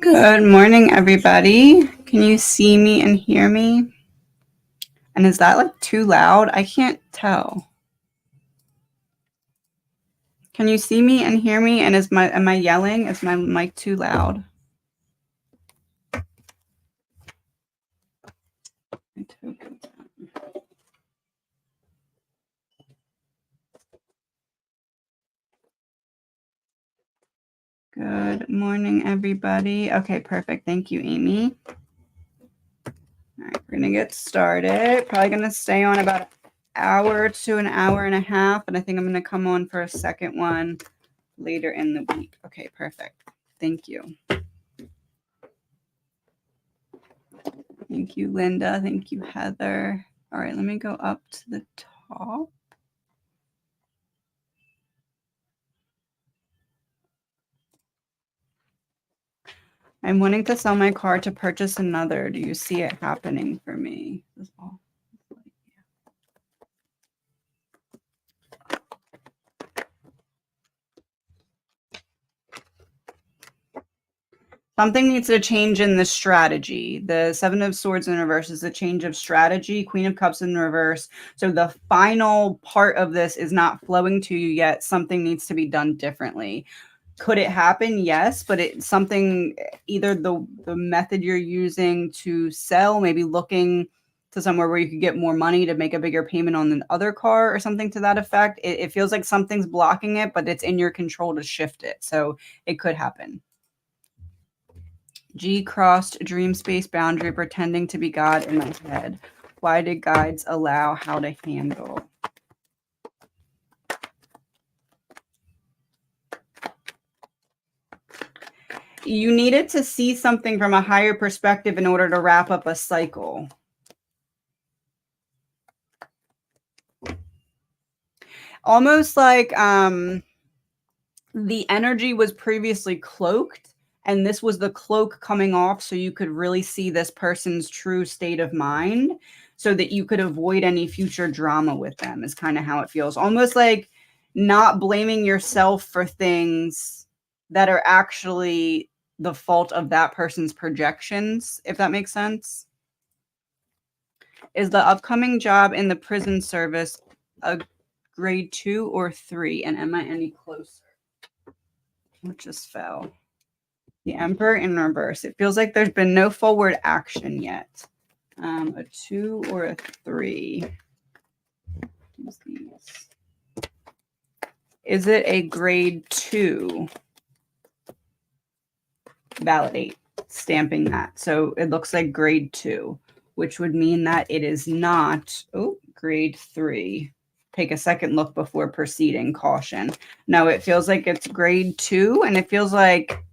Good morning, everybody. Can you see me and hear me? And is that like too loud? I can't tell. Can you see me and hear me? And am I yelling? Is my mic too loud? Good morning, everybody. Okay, perfect. Thank you, Amy. All right, we're going to get started. Probably going to stay on about an hour to an hour and a half, and I think I'm going to come on for a second one later in the week. Okay, perfect. Thank you. Thank you, Linda. Thank you, Heather. All right, let me go up to the top. I'm wanting to sell my car to purchase another. Do you see it happening for me? Something needs to change in the strategy. The Seven of Swords in reverse is a change of strategy. Queen of Cups in reverse. So the final part of this is not flowing to you yet. Something needs to be done differently. Could it happen? Yes, but it's something, either the method you're using to sell, maybe looking to somewhere where you could get more money to make a bigger payment on the other car or something to that effect. It feels like something's blocking it, but it's in your control to shift it. So it could happen. G crossed dream space boundary, pretending to be God in my head. Why did guides allow how to handle? You needed to see something from a higher perspective in order to wrap up a cycle. Almost like the energy was previously cloaked, and this was the cloak coming off so you could really see this person's true state of mind so that you could avoid any future drama with them, is kind of how it feels. Almost like not blaming yourself for things that are actually the fault of that person's projections, if that makes sense. Is the upcoming job in the prison service a grade 2 or 3? And am I any closer? It just fell. The Emperor in reverse. It feels like there's been no forward action yet. A 2 or a 3? Use these. Is it a grade 2? Validate. Stamping that. So it looks like grade 2, which would mean that it is not grade 3. Take a second look before proceeding. Caution. No, it feels like it's grade 2, and it feels like,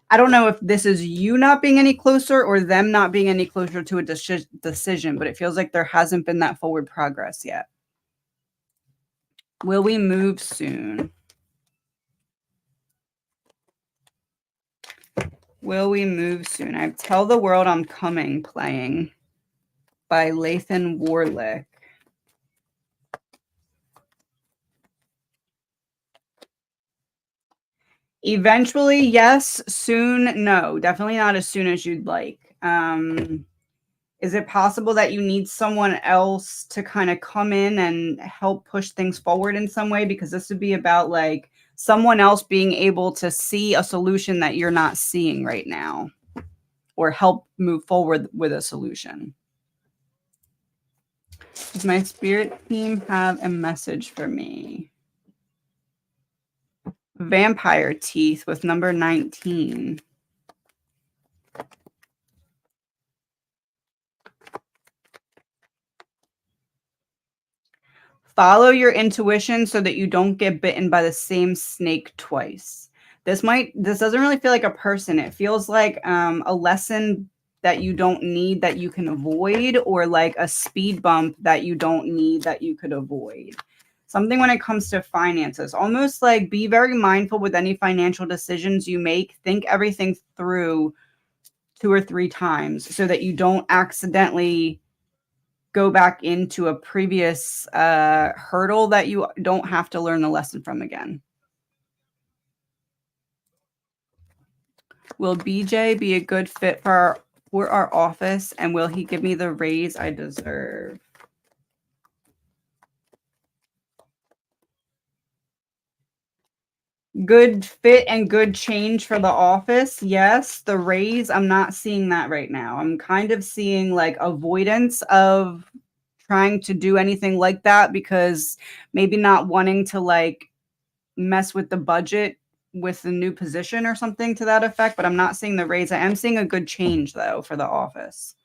I don't know if this is you not being any closer or them not being any closer to a decision, but it feels like there hasn't been that forward progress yet. Will we move soon? Will we move soon? I have Tell the World I'm Coming playing by Lathan Warlick. Eventually, yes. Soon, no. Definitely not as soon as you'd like. Is it possible that you need someone else to kind of come in and help push things forward in some way? Because this would be about like someone else being able to see a solution that you're not seeing right now, or help move forward with a solution. Does my spirit team have a message for me? Vampire teeth with number 19. Follow your intuition so that you don't get bitten by the same snake twice. This doesn't really feel like a person. It feels like a lesson that you don't need that you can avoid, or like a speed bump that you don't need that you could avoid. Something when it comes to finances, almost like be very mindful with any financial decisions you make. Think everything through 2 or 3 times so that you don't accidentally go back into a previous hurdle that you don't have to learn the lesson from again. Will BJ be a good fit for our office, and will he give me the raise I deserve? Good fit and good change for the office. Yes, the raise, I'm not seeing that right now. I'm kind of seeing like avoidance of trying to do anything like that because maybe not wanting to like mess with the budget with the new position or something to that effect, but I'm not seeing the raise. I am seeing a good change though for the office.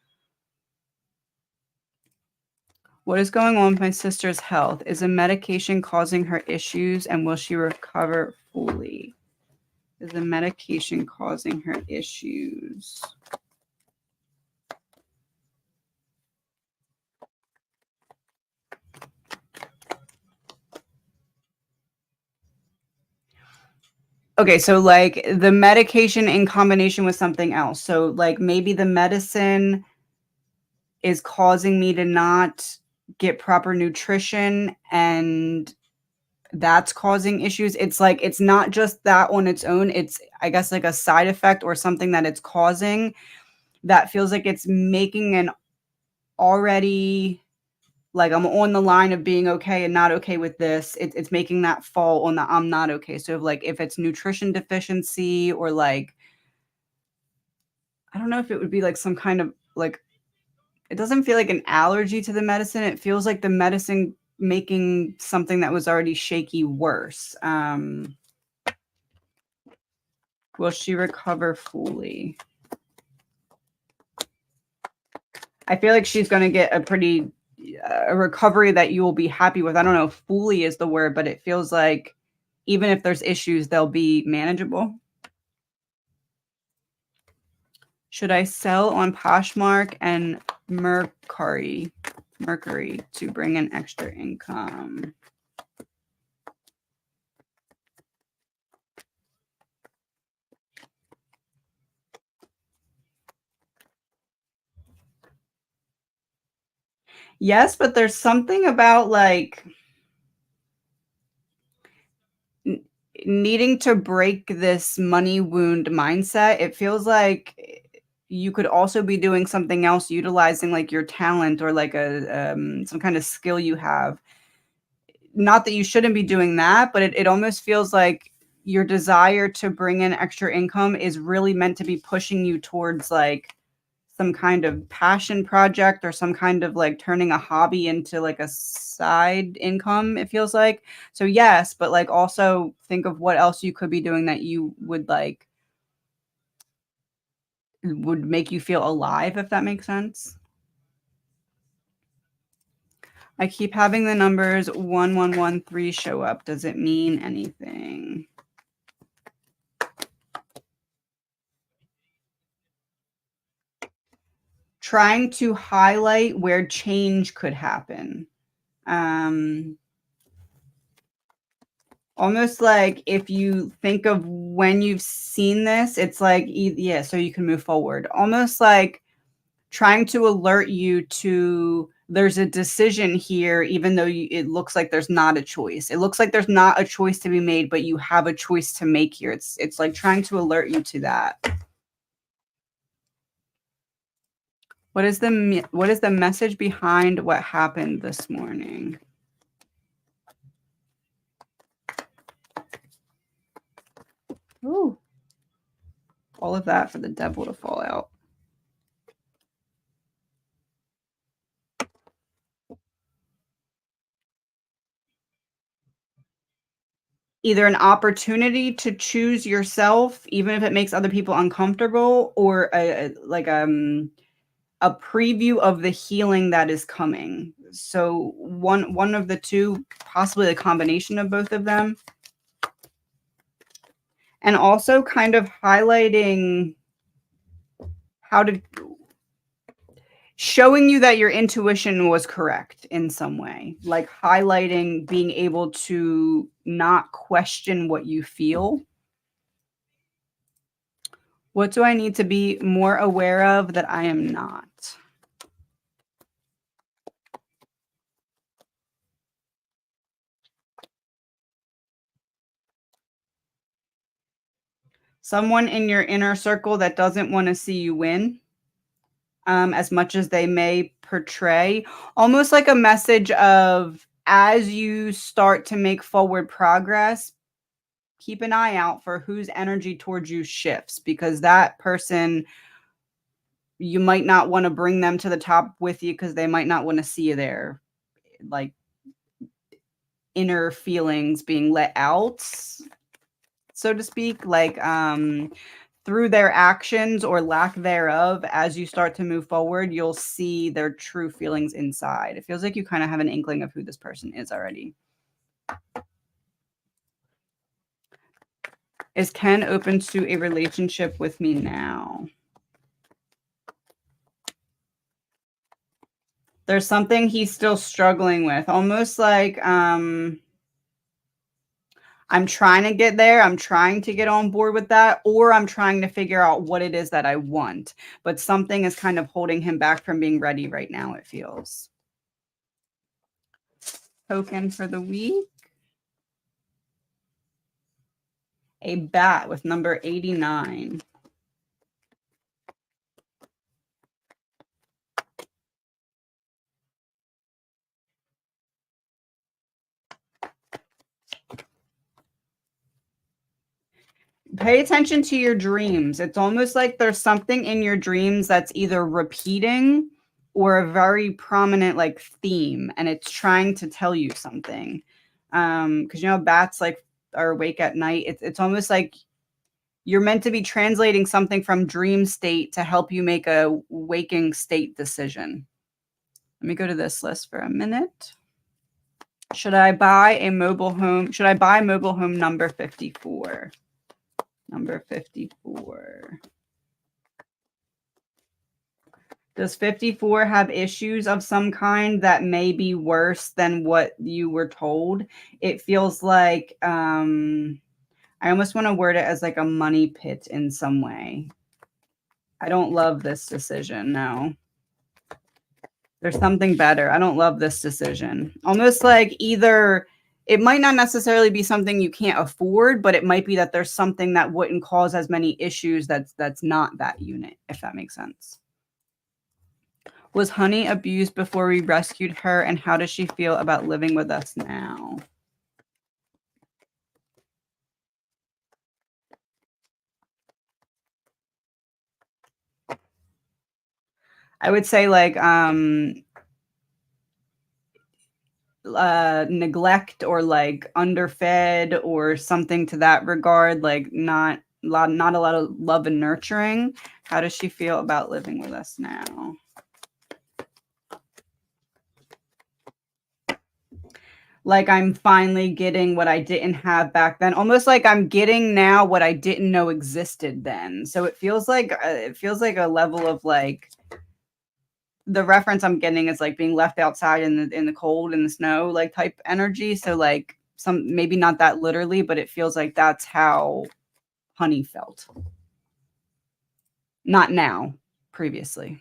What is going on with my sister's health? Is a medication causing her issues and will she recover fully? Is the medication causing her issues? Okay, so like the medication in combination with something else. So like maybe the medicine is causing me to not get proper nutrition and that's causing issues. It's like it's not just that on its own. It's I guess like a side effect or something that it's causing that feels like it's making an already like I'm on the line of being okay and not okay with this. It's making that fall on the I'm not okay. So like if it's nutrition deficiency or like I don't know if it would be like some kind of like it doesn't feel like an allergy to the medicine. It feels like the medicine making something that was already shaky worse. Will she recover fully? I feel like she's going to get a pretty a recovery that you will be happy with. I don't know if fully is the word, but it feels like even if there's issues, they'll be manageable. Should I sell on Poshmark and Mercury to bring in extra income? Yes, but there's something about like needing to break this money wound mindset. It feels like you could also be doing something else, utilizing like your talent or like a some kind of skill you have. Not that you shouldn't be doing that, but it almost feels like your desire to bring in extra income is really meant to be pushing you towards like some kind of passion project or some kind of like turning a hobby into like a side income, it feels like. So yes, but like also think of what else you could be doing that you would like would make you feel alive, if that makes sense. I keep having the numbers 1113 show up. Does it mean anything? Trying to highlight where change could happen. Um, Almost like if you think of when you've seen this, it's like, yeah, so you can move forward. Almost like trying to alert you to there's a decision here, even though it looks like there's not a choice. It looks like there's not a choice to be made, but you have a choice to make here. It's like trying to alert you to that. What is the message behind what happened this morning? Ooh, all of that for the devil to fall out. Either an opportunity to choose yourself, even if it makes other people uncomfortable, or a preview of the healing that is coming. So one of the two, possibly a combination of both of them. And also kind of highlighting how to showing you that your intuition was correct in some way, like highlighting being able to not question what you feel. What do I need to be more aware of that I am not? Someone in your inner circle that doesn't want to see you win, as much as they may portray, almost like a message of as you start to make forward progress, keep an eye out for whose energy towards you shifts, because that person, you might not want to bring them to the top with you because they might not want to see you there. Like inner feelings being let out, so to speak, like through their actions or lack thereof. As you start to move forward, you'll see their true feelings inside. It feels like you kind of have an inkling of who this person is already. Is Ken open to a relationship with me now? There's something he's still struggling with, almost like I'm trying to get there. I'm trying to get on board with that, or I'm trying to figure out what it is that I want. But something is kind of holding him back from being ready right now, it feels. Token for the week. A bat with number 89. Pay attention to your dreams. It's almost like there's something in your dreams that's either repeating or a very prominent like theme, and it's trying to tell you something. Because you know bats like are awake at night. It's almost like you're meant to be translating something from dream state to help you make a waking state decision. Let me go to this list for a minute. Should I buy a mobile home? Should I buy mobile home number 54? Number 54. Does 54 have issues of some kind that may be worse than what you were told? It feels like I almost want to word it as like a money pit in some way. I don't love this decision. No. There's something better. I don't love this decision. Almost like either it might not necessarily be something you can't afford, but it might be that there's something that wouldn't cause as many issues that's not that unit, if that makes sense. Was Honey abused before we rescued her, and how does she feel about living with us now? I would say like neglect or like underfed or something to that regard, like not a lot of love and nurturing. How does she feel about living with us now? Like I'm finally getting what I didn't have back then, almost like I'm getting now what I didn't know existed then. So it feels like a level of like the reference I'm getting is like being left outside in the cold in the snow like type energy. So like some maybe not that literally, but it feels like that's how Honey felt. Not now, previously.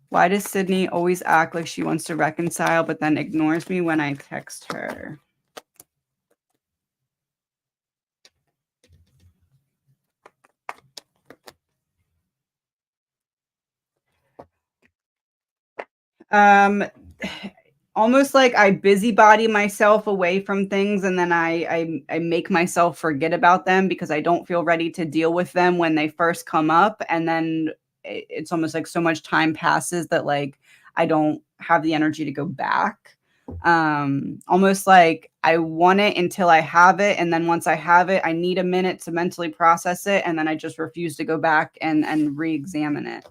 Why does Sydney always act like she wants to reconcile but then ignores me when I text her? Um almost like I busybody myself away from things, and then I make myself forget about them because I don't feel ready to deal with them when they first come up, and then it's almost like so much time passes that like I don't have the energy to go back. Almost like I want it until I have it, and then once I have it, I need a minute to mentally process it, and then I just refuse to go back and re-examine it.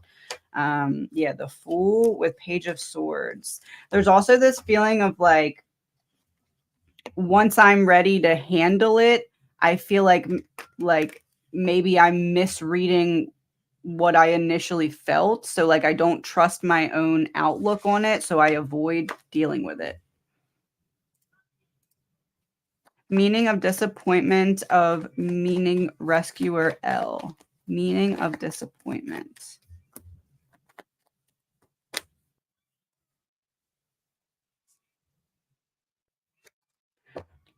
Yeah, the Fool with Page of Swords. There's also this feeling of like once I'm ready to handle it, I feel like maybe I'm misreading what I initially felt. So like I don't trust my own outlook on it, so I avoid dealing with it. Meaning of disappointment of meaning rescuer L. Meaning of disappointment.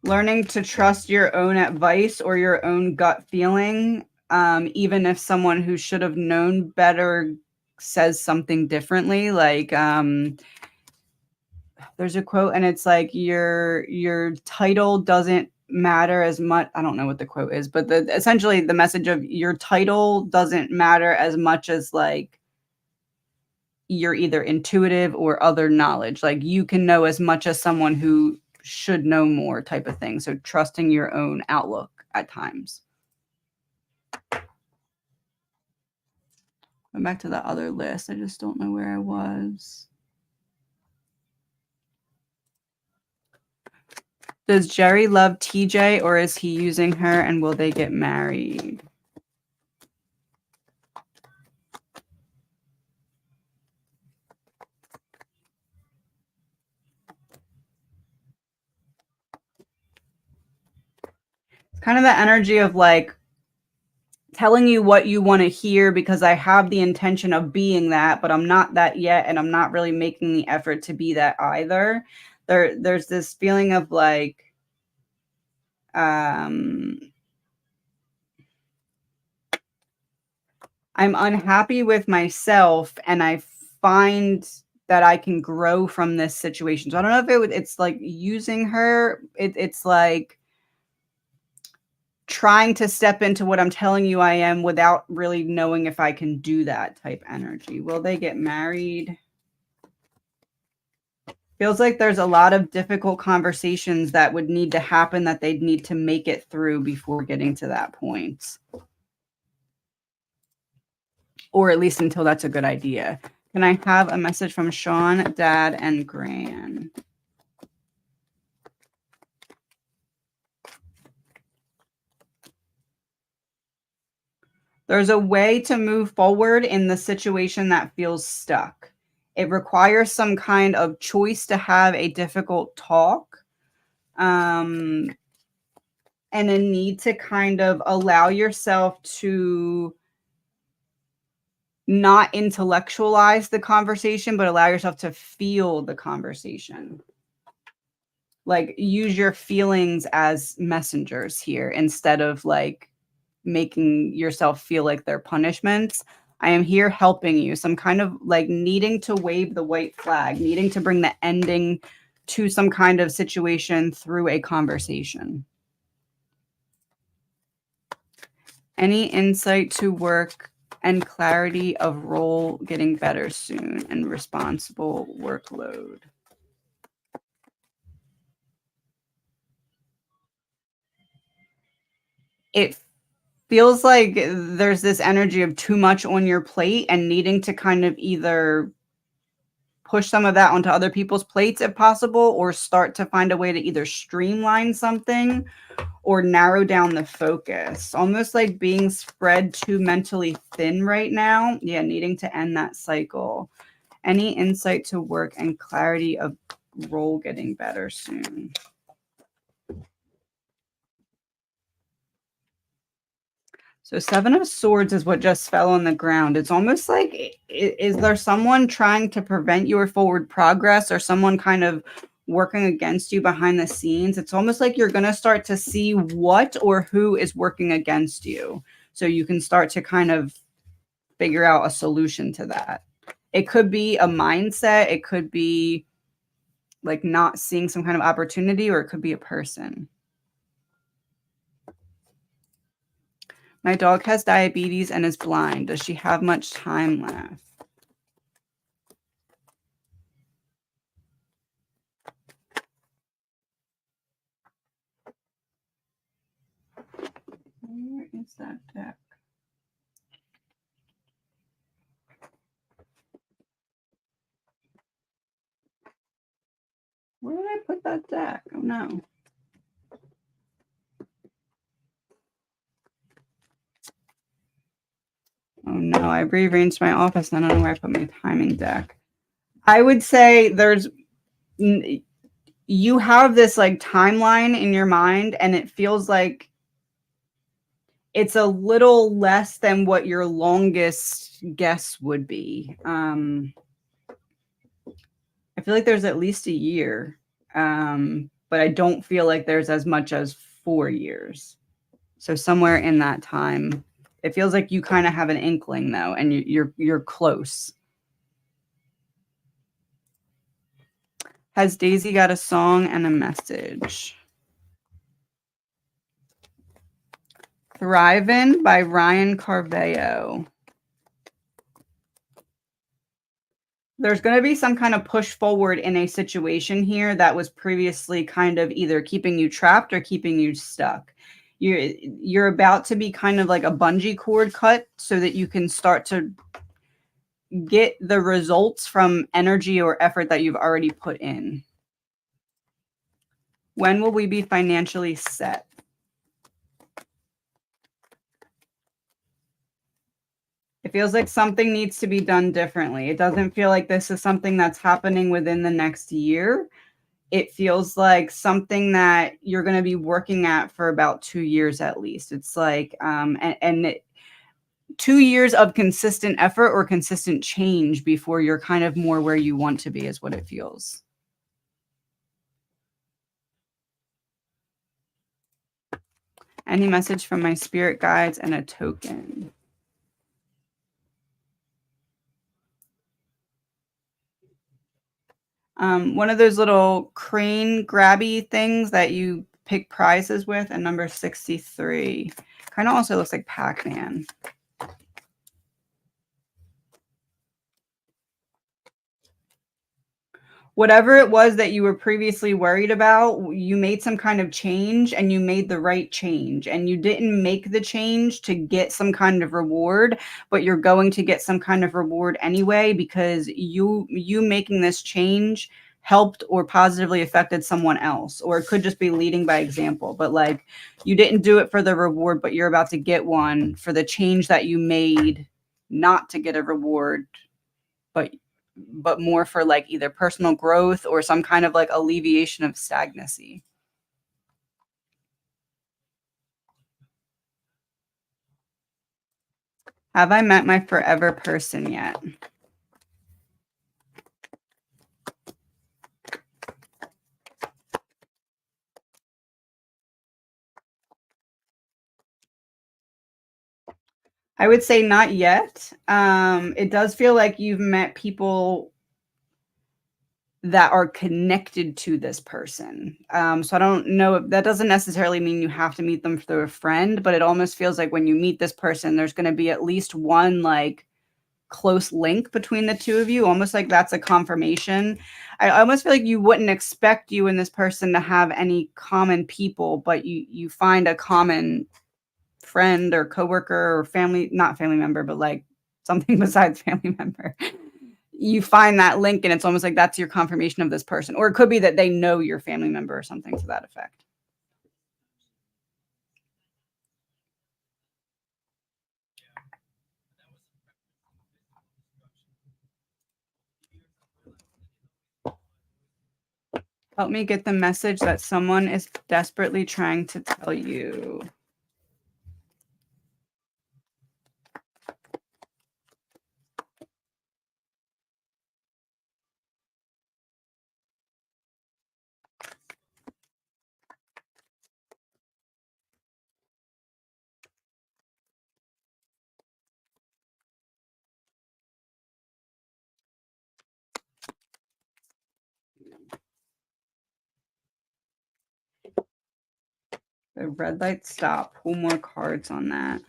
Learning to trust your own advice or your own gut feeling, even if someone who should have known better says something differently. Like, there's a quote and it's like your title doesn't matter as much. I don't know what the quote is, but essentially the message of your title doesn't matter as much as like you're either intuitive or other knowledge. Like you can know as much as someone who should know more type of thing. So trusting your own outlook at times. Going back to the other list. I just don't know where I was. Does Jerry love TJ or is he using her and will they get married? It's kind of the energy of like telling you what you want to hear because I have the intention of being that, but I'm not that yet. And I'm not really making the effort to be that either. There's this feeling of like, I'm unhappy with myself and I find that I can grow from this situation. So I don't know if it's like using her. It's like trying to step into what I'm telling you I am without really knowing if I can do that type energy. Will they get married? Feels like there's a lot of difficult conversations that would need to happen that they'd need to make it through before getting to that point. Or at least until that's a good idea. Can I have a message from Sean, Dad, and Gran? There's a way to move forward in the situation that feels stuck. It requires some kind of choice to have a difficult talk, and a need to kind of allow yourself to not intellectualize the conversation, but allow yourself to feel the conversation. Like use your feelings as messengers here instead of like making yourself feel like they're punishments. I am here helping you. Some kind of like needing to wave the white flag, needing to bring the ending to some kind of situation through a conversation. Any insight to work and clarity of role getting better soon and responsible workload? It feels like there's this energy of too much on your plate and needing to kind of either push some of that onto other people's plates if possible, or start to find a way to either streamline something or narrow down the focus. Almost like being spread too mentally thin right now. Yeah, needing to end that cycle. Any insight to work and clarity of role getting better soon? So 7 of Swords is what just fell on the ground. It's almost like, is there someone trying to prevent your forward progress or someone kind of working against you behind the scenes? It's almost like you're going to start to see what or who is working against you. So you can start to kind of figure out a solution to that. It could be a mindset. It could be like not seeing some kind of opportunity, or it could be a person. My dog has diabetes and is blind. Does she have much time left? Where is that deck? Where did I put that deck? Oh no. Oh no, I rearranged my office and I don't know where I put my timing deck. I would say you have this like timeline in your mind and it feels like it's a little less than what your longest guess would be. I feel like there's at least a year. But but I don't feel like there's as much as 4 years. So somewhere in that time, it feels like you kind of have an inkling though, and you're close. Has Daisy got a song and a message? Thrivin' by Ryan Carveo. There's going to be some kind of push forward in a situation here that was previously kind of either keeping you trapped or keeping you stuck. You're about to be kind of like a bungee cord cut so that you can start to get the results from energy or effort that you've already put in. When will we be financially set? It feels like something needs to be done differently. It doesn't feel like this is something that's happening within the next year. It feels like something that you're going to be working at for about 2 years at least. It's like, 2 years of consistent effort or consistent change before you're kind of more where you want to be is what it feels. Any message from my spirit guides and a token? One of those little crane grabby things that you pick prizes with, and number 63. Kind of also looks like Pac-Man. Whatever it was that you were previously worried about, you made some kind of change and you made the right change. And you didn't make the change to get some kind of reward, but you're going to get some kind of reward anyway because you making this change helped or positively affected someone else. Or it could just be leading by example. But like you didn't do it for the reward, but you're about to get one for the change that you made not to get a reward, but more for like either personal growth or some kind of like alleviation of stagnancy. Have I met my forever person yet? I would say not yet. It does feel like you've met people that are connected to this person. So I don't know if that doesn't necessarily mean you have to meet them through a friend, but it almost feels like when you meet this person, there's going to be at least one like close link between the two of you, almost like that's a confirmation. I almost feel like you wouldn't expect you and this person to have any common people, but you find a common friend or coworker or family, not family member, but like something besides family member. You find that link and it's almost like that's your confirmation of this person. Or it could be that they know your family member or something to that effect. Help me get the message that someone is desperately trying to tell you. The red light stop. Pull more cards on that.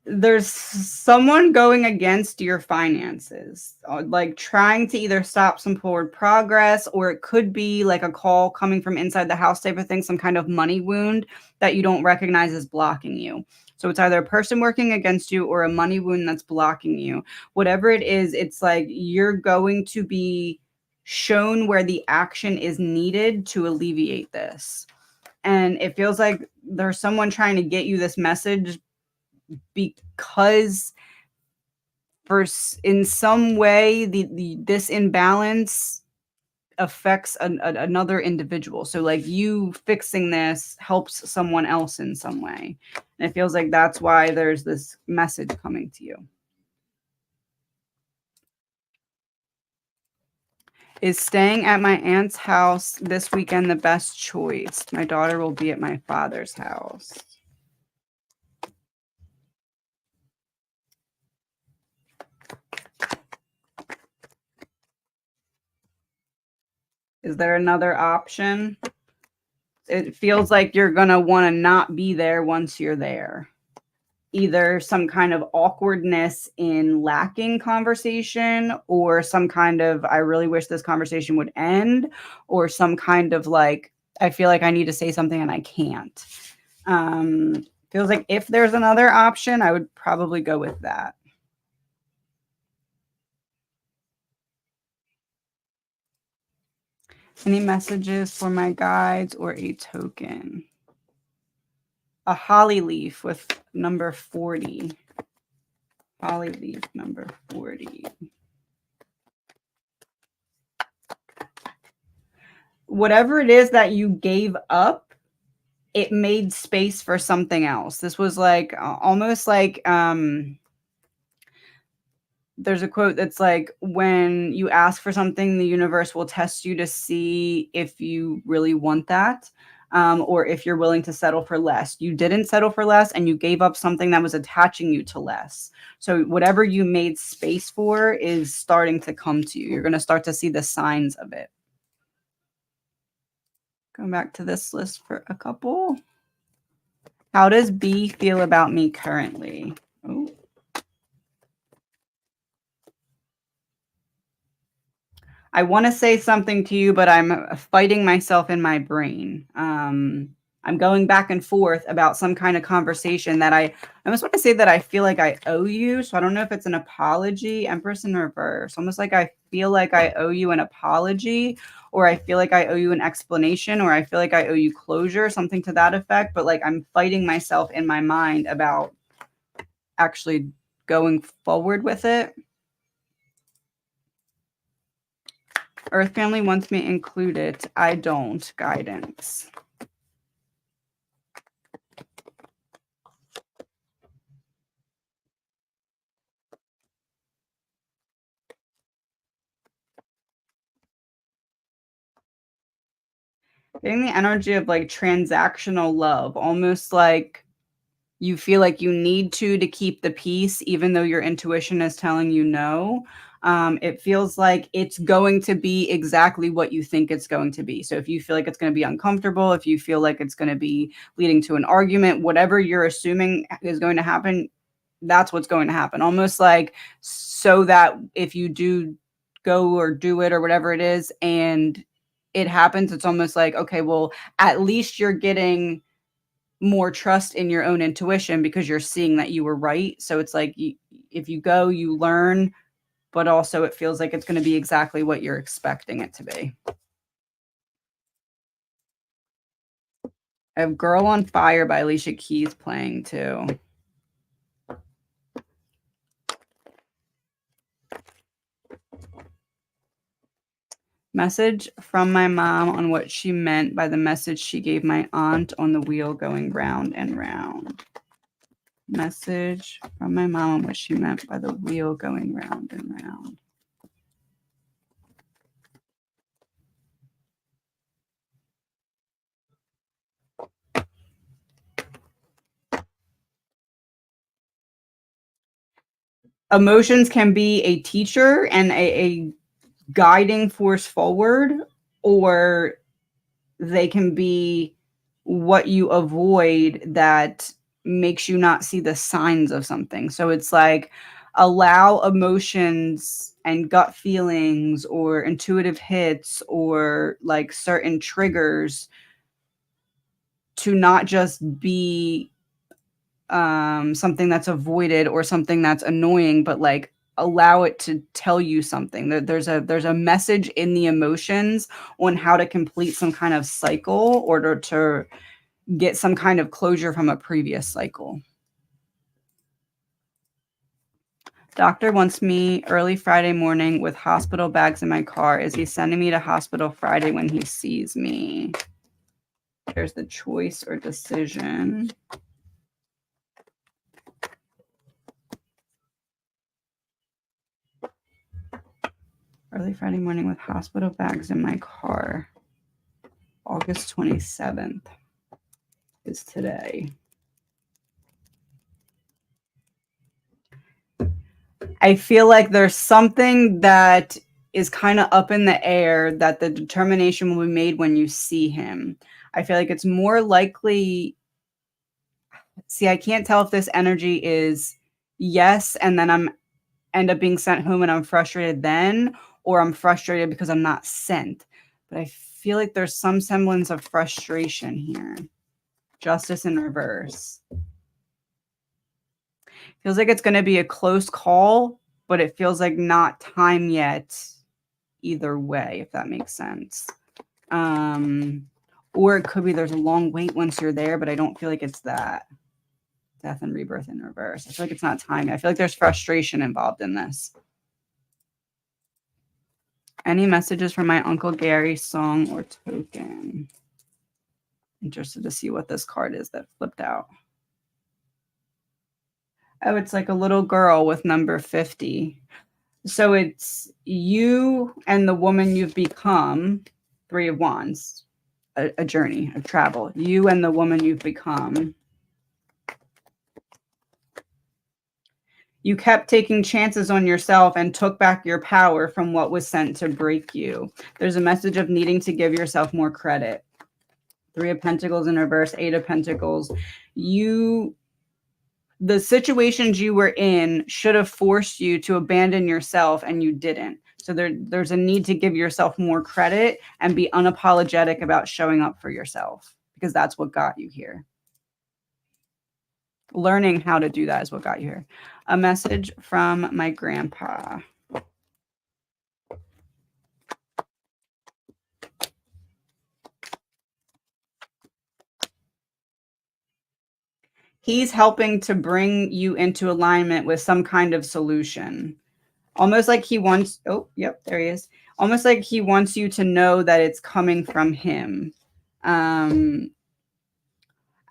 There's someone going against your finances, like trying to either stop some forward progress, or it could be like a call coming from inside the house type of thing, some kind of money wound that you don't recognize as blocking you. So it's either a person working against you or a money wound that's blocking you. Whatever it is, it's like you're going to be shown where the action is needed to alleviate this. And it feels like there's someone trying to get you this message because in some way this imbalance affects another individual. So like you fixing this helps someone else in some way. And it feels like that's why there's this message coming to you. Is staying at my aunt's house this weekend the best choice? My daughter will be at my father's house. Is there another option? It feels like you're going to want to not be there once you're there. Either some kind of awkwardness in lacking conversation, or some kind of, I really wish this conversation would end, or some kind of like, I feel like I need to say something and I can't. Feels like if there's another option, I would probably go with that. Any messages for my guides or a token? A holly leaf with number 40. Holly leaf number 40. Whatever it is that you gave up, it made space for something else. This was like almost like there's a quote that's like, when you ask for something, the universe will test you to see if you really want that, or if you're willing to settle for less. You didn't settle for less, and you gave up something that was attaching you to less. So whatever you made space for is starting to come to you. You're going to start to see the signs of it. Going back to this list for a couple. How does B feel about me currently? Oh. I want to say something to you, but I'm fighting myself in my brain. I'm going back and forth about some kind of conversation that I almost want to say that I feel like I owe you. So I don't know if it's an apology. Empress in reverse. Almost like I feel like I owe you an apology, or I feel like I owe you an explanation, or I feel like I owe you closure, something to that effect. But like I'm fighting myself in my mind about actually going forward with it. Earth family wants me included. I don't. Guidance. Getting the energy of like transactional love, almost like you feel like you need to keep the peace, even though your intuition is telling you no. It feels like it's going to be exactly what you think it's going to be. So if you feel like it's going to be uncomfortable, if you feel like it's going to be leading to an argument, whatever you're assuming is going to happen, that's what's going to happen. Almost like so that if you do go or do it or whatever it is and it happens, it's almost like, okay, well, at least you're getting more trust in your own intuition because you're seeing that you were right. So it's like if you go, you learn, but also it feels like it's going to be exactly what you're expecting it to be. I have Girl on Fire by Alicia Keys playing too. Message from my mom on what she meant by the message she gave my aunt on the wheel going round and round. Message from my mom on what she meant by the wheel going round and round. Emotions can be a teacher and a guiding force forward, or they can be what you avoid that makes you not see the signs of something. So it's like allow emotions and gut feelings or intuitive hits or like certain triggers to not just be something that's avoided or something that's annoying, but like allow it to tell you something. There's a message in the emotions on how to complete some kind of cycle or to get some kind of closure from a previous cycle. Doctor wants me early Friday morning with hospital bags in my car. Is he sending me to hospital Friday when he sees me? There's the choice or decision. Early Friday morning with hospital bags in my car. August 27th is today. I feel like there's something that is kind of up in the air that the determination will be made when you see him. I feel like it's more likely. See, I can't tell if this energy is yes, and then I'm end up being sent home and I'm frustrated then, or I'm frustrated because I'm not sent. But I feel like there's some semblance of frustration here. Justice in reverse. Feels like it's going to be a close call, but it feels like not time yet either way, if that makes sense. Or it could be there's a long wait once you're there, but I don't feel like it's that. Death and rebirth in reverse. I feel like it's not time. I feel like there's frustration involved in this. Any messages from my Uncle Gary, song or token? Interested to see what this card is that flipped out. Oh, it's like a little girl with number 50. So it's you and the woman you've become, 3 of Wands, a journey, a travel. You and the woman you've become. You kept taking chances on yourself and took back your power from what was sent to break you. There's a message of needing to give yourself more credit. 3 of Pentacles in reverse, 8 of Pentacles. The situations you were in should have forced you to abandon yourself and you didn't. So there's a need to give yourself more credit and be unapologetic about showing up for yourself, because that's what got you here. Learning how to do that is what got you here. A message from my grandpa. He's helping to bring you into alignment with some kind of solution. Almost like he wants, oh, yep, there he is. Almost like he wants you to know that it's coming from him. I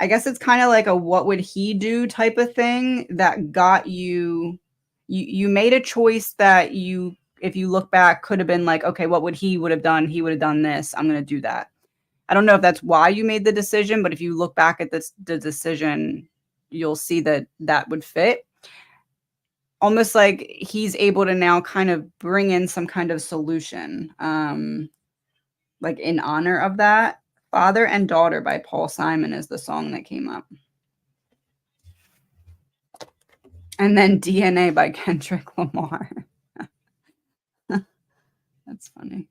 guess it's kind of like a what would he do type of thing that got you, you made a choice that you, if you look back, could have been like, okay, what would he would have done? He would have done this. I'm going to do that. I don't know if that's why you made the decision, but if you look back at the decision, you'll see that that would fit. Almost like he's able to now kind of bring in some kind of solution, like in honor of that. Father and Daughter by Paul Simon is the song that came up. And then DNA by Kendrick Lamar. That's funny.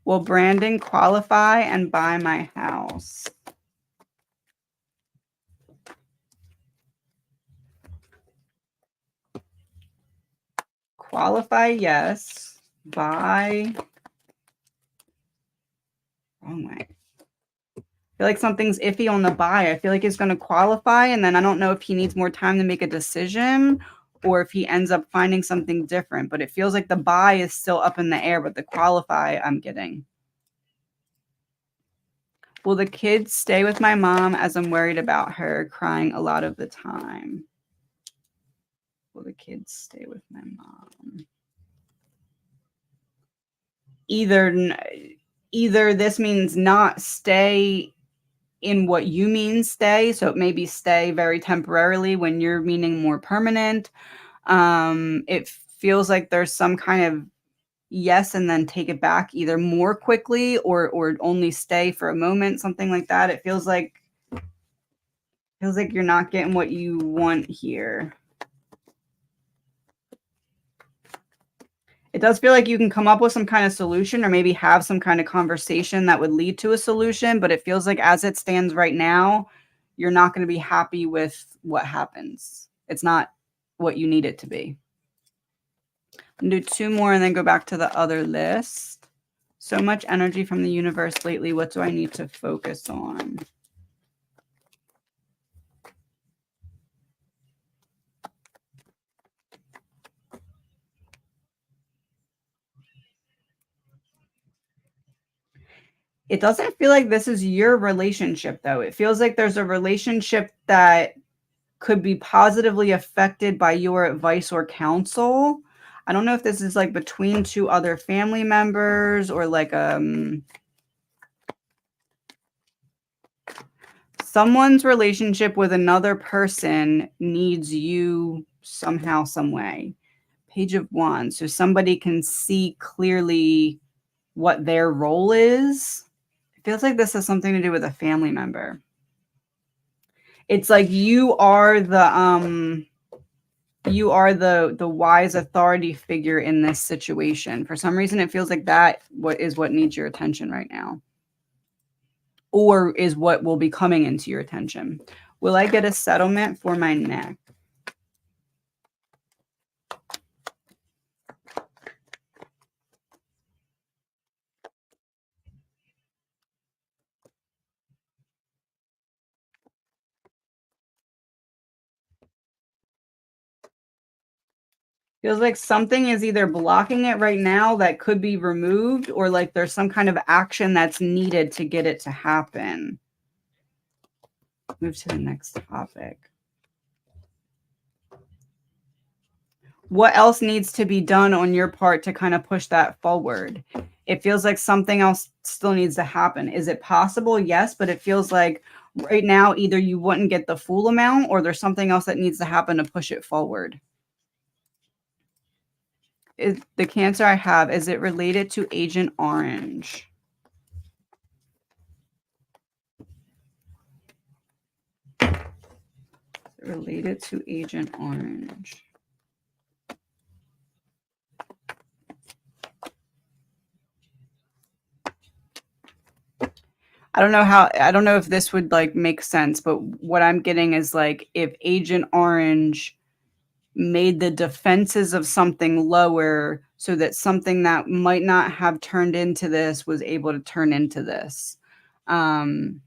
Will Brandon qualify and buy my house? Qualify, yes. Buy, wrong way. I feel like something's iffy on the buy. I feel like he's going to qualify, and then I don't know if he needs more time to make a decision or if he ends up finding something different. But it feels like the buy is still up in the air, but the qualify I'm getting. Will the kids stay with my mom as I'm worried about her crying a lot of the time? Will the kids stay with my mom? Either this means not stay in what you mean stay, so it may be stay very temporarily when you're meaning more permanent. It feels like there's some kind of yes and then take it back either more quickly or only stay for a moment, something like that. It feels like you're not getting what you want here. It does feel like you can come up with some kind of solution or maybe have some kind of conversation that would lead to a solution, but it feels like as it stands right now, you're not going to be happy with what happens. It's not what you need it to be. I'm going to do 2 more and then go back to the other list. So much energy from the universe lately. What do I need to focus on? It doesn't feel like this is your relationship, though. It feels like there's a relationship that could be positively affected by your advice or counsel. I don't know if this is like between two other family members or like someone's relationship with another person needs you somehow, some way. Page of Wands. So somebody can see clearly what their role is. It feels like this has something to do with a family member. It's like you are the wise authority figure in this situation. For some reason, it feels like that what needs your attention right now, or is what will be coming into your attention. Will I get a settlement for my neck? Feels like something is either blocking it right now that could be removed, or like there's some kind of action that's needed to get it to happen. Move to the next topic. What else needs to be done on your part to kind of push that forward? It feels like something else still needs to happen. Is it possible? Yes, but it feels like right now either you wouldn't get the full amount, or there's something else that needs to happen to push it forward. Is the Cancer I have, is it related to Agent Orange? Related to Agent Orange. I don't know if this would like make sense, but what I'm getting is like if Agent Orange made the defenses of something lower so that something that might not have turned into this was able to turn into this. So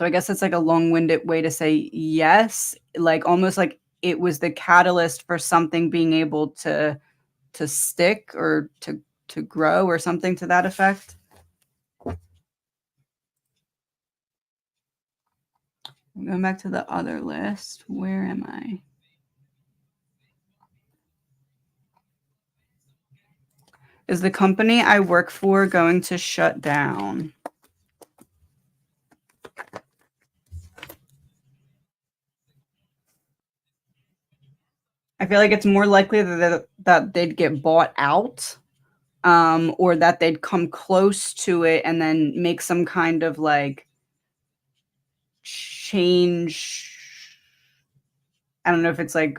I guess it's like a long-winded way to say yes, like almost like it was the catalyst for something being able to stick or to grow or something to that effect. Going back to the other list. Where am I? Is the company I work for going to shut down? I feel like it's more likely that they'd get bought out, or that they'd come close to it and then make some kind of like change. I don't know if it's like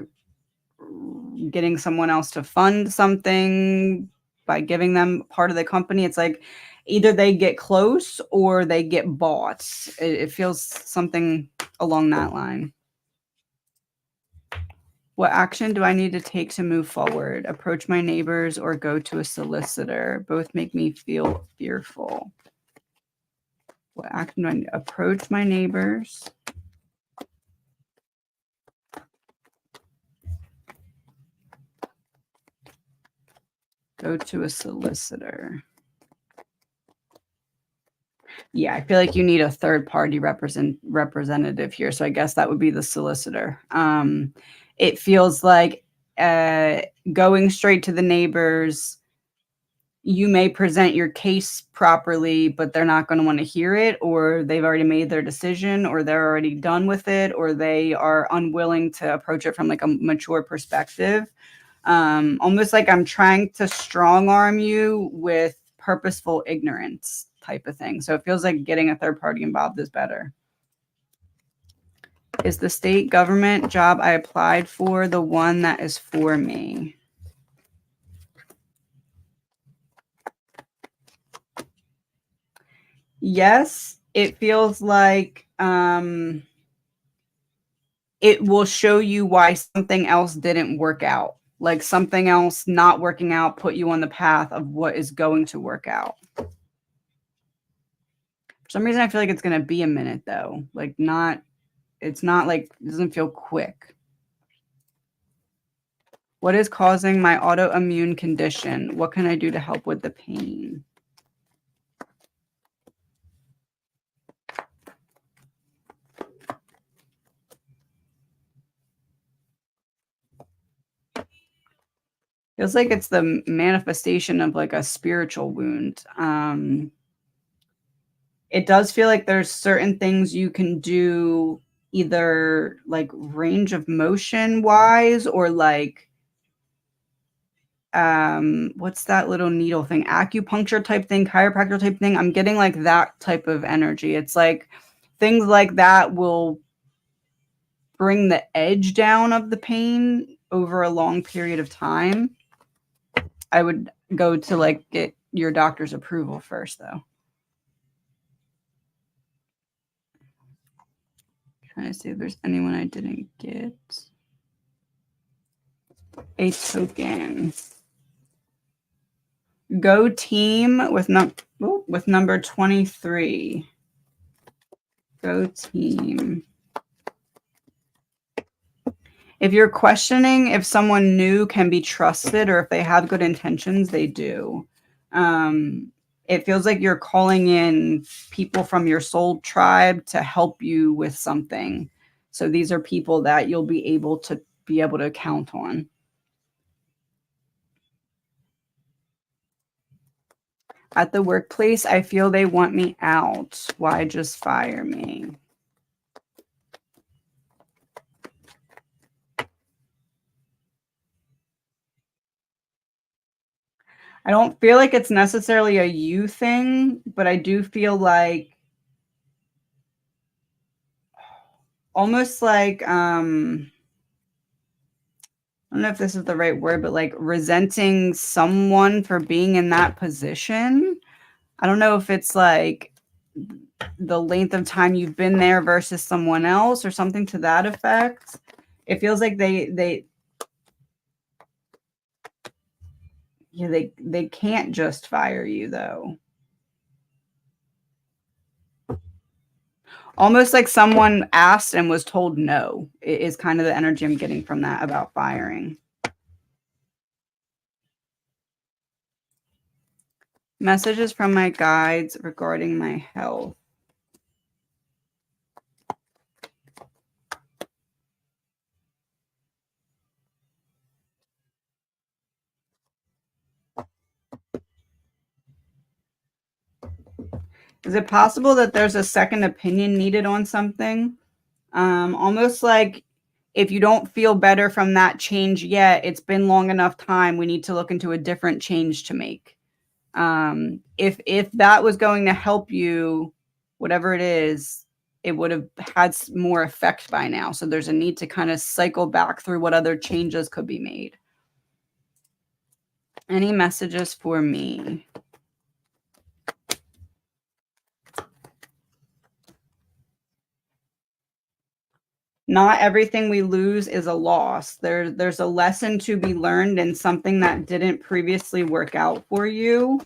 getting someone else to fund something by giving them part of the company. It's like either they get close or they get bought. It feels something along that line. What action do I need to take to move forward? Approach my neighbors or go to a solicitor? Both make me feel fearful. What action do I need? Approach my neighbors. Go to a solicitor. Yeah, I feel like you need a third party representative here. So I guess that would be the solicitor. It feels like going straight to the neighbors, you may present your case properly, but they're not going to want to hear it, or they've already made their decision, or they're already done with it, or they are unwilling to approach it from like a mature perspective. Almost like I'm trying to strong arm you with purposeful ignorance type of thing. So it feels like getting a third party involved is better. Is the state government job I applied for the one that is for me? Yes, it feels like it will show you why something else didn't work out. Like something else not working out put you on the path of what is going to work out. For some reason, I feel like it's going to be a minute though. Like it's not like, it doesn't feel quick. What is causing my autoimmune condition? What can I do to help with the pain? Feels like it's the manifestation of like a spiritual wound. It does feel like there's certain things you can do either like range of motion wise or like what's that little needle thing, acupuncture type thing, chiropractor type thing. I'm getting like that type of energy. It's like things like that will bring the edge down of the pain over a long period of time. I would go to like get your doctor's approval first though. Trying to see if there's anyone I didn't get. A token. Go team with number 23. Go team. If you're questioning if someone new can be trusted or if they have good intentions, they do. It feels like you're calling in people from your soul tribe to help you with something. So these are people that you'll be able to count on. At the workplace, I feel they want me out. Why just fire me? I don't feel like it's necessarily a you thing, but I do feel like almost like I don't know if this is the right word, but like resenting someone for being in that position. I don't know if it's like the length of time you've been there versus someone else or something to that effect. It feels like they can't just fire you though. Almost like someone asked and was told no is kind of the energy I'm getting from that about firing. Messages from my guides regarding my health. Is it possible that there's a second opinion needed on something? Almost like if you don't feel better from that change yet, it's been long enough time. We need to look into a different change to make. If that was going to help you, whatever it is, it would have had more effect by now. So there's a need to kind of cycle back through what other changes could be made. Any messages for me? Not everything we lose is a loss. There's a lesson to be learned in something that didn't previously work out for you.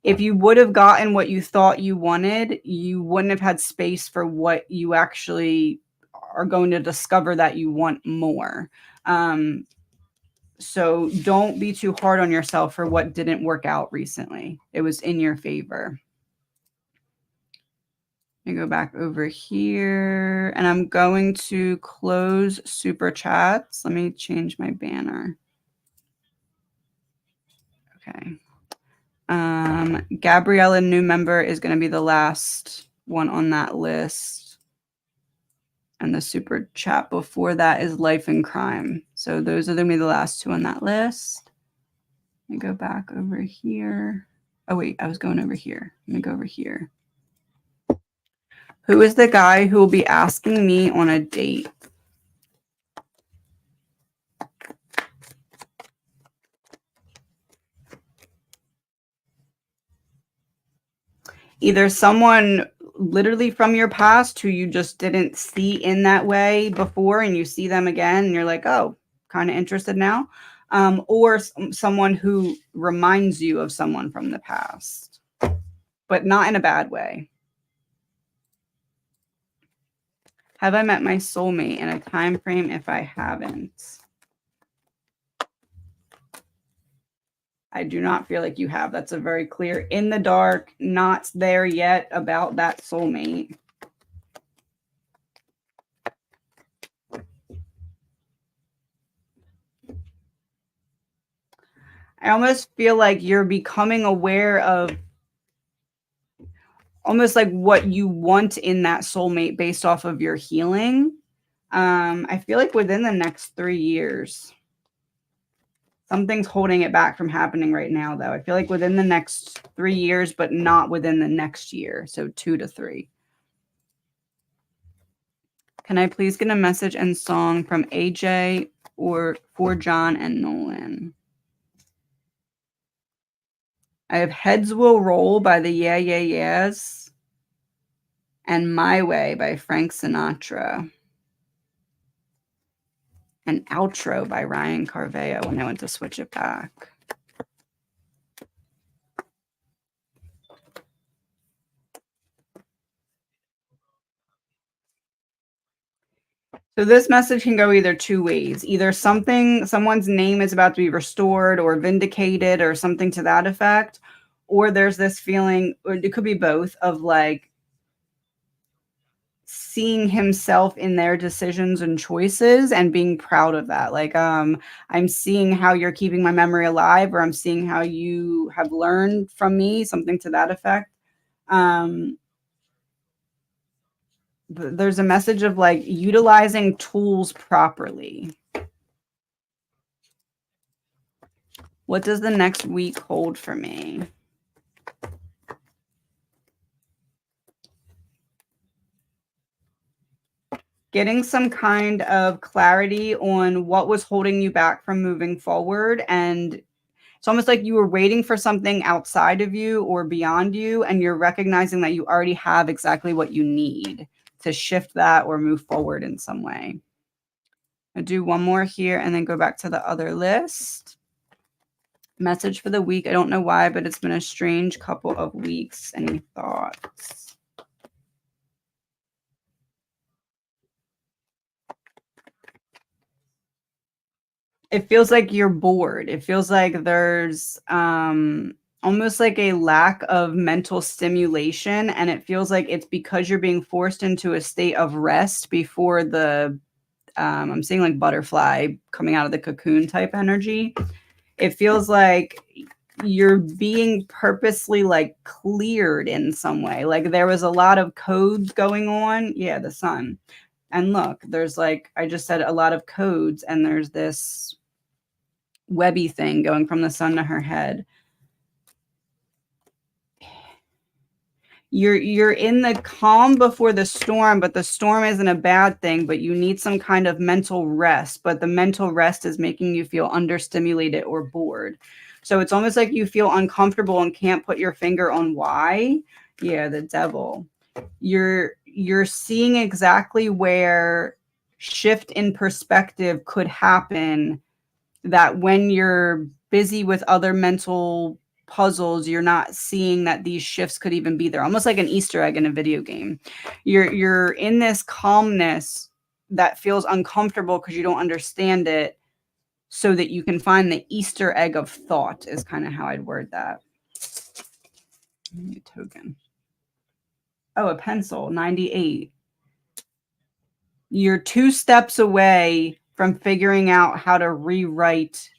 If you would have gotten what you thought you wanted, you wouldn't have had space for what you actually are going to discover that you want more. So don't be too hard on yourself for what didn't work out recently. It was in your favor. Let me go back over here and I'm going to close super chats. Let me change my banner. Okay. Gabriella, new member, is going to be the last one on that list. And the super chat before that is life and crime. So those are going to be the last two on that list. Let me go back over here. Oh, wait, I was going over here. Let me go over here. Who is the guy who will be asking me on a date? Either someone literally from your past who you just didn't see in that way before and you see them again and you're like, oh, kind of interested now. Or someone who reminds you of someone from the past, but not in a bad way. Have I met my soulmate in a time frame if I haven't? I do not feel like you have. That's a very clear in the dark, not there yet about that soulmate. I almost feel like you're becoming aware of almost like what you want in that soulmate based off of your healing. I feel like within the next 3 years. Something's holding it back from happening right now, though. I feel like within the next 3 years, but not within the next year. So 2 to 3. Can I please get a message and song from AJ or for John and Nolan? I have Heads Will Roll by the Yeah Yeah Yeahs and My Way by Frank Sinatra. And Outro by Ryan Carveo when I went to switch it back. So this message can go either 2 ways. Either someone's name is about to be restored or vindicated or something to that effect, or there's this feeling, or it could be both, of like seeing himself in their decisions and choices and being proud of that. Like, I'm seeing how you're keeping my memory alive, or I'm seeing how you have learned from me, something to that effect. There's a message of like utilizing tools properly. What does the next week hold for me? Getting some kind of clarity on what was holding you back from moving forward. And it's almost like you were waiting for something outside of you or beyond you, and you're recognizing that you already have exactly what you need to shift that or move forward in some way. I'll do one more here and then go back to the other list. Message for the week. I don't know why, but it's been a strange couple of weeks. Any thoughts? It feels like you're bored. It feels like there's almost like a lack of mental stimulation, and it feels like it's because you're being forced into a state of rest before the I'm seeing like butterfly coming out of the cocoon type energy. It feels like you're being purposely like cleared in some way. Like there was a lot of codes going on. Yeah, the sun. And look, there's like I just said a lot of codes, and there's this webby thing going from the sun to her head. You're in the calm before the storm, but the storm isn't a bad thing, but you need some kind of mental rest, but the mental rest is making you feel understimulated or bored. So it's almost like you feel uncomfortable and can't put your finger on why. Yeah, the devil. You're seeing exactly where shift in perspective could happen, that when you're busy with other mental puzzles, you're not seeing that these shifts could even be there. Almost like an Easter egg in a video game. You're in this calmness that feels uncomfortable because you don't understand it, so that you can find the Easter egg of thought is kind of how I'd word that. A token. Oh, a pencil, 98. You're 2 steps away from figuring out how to rewrite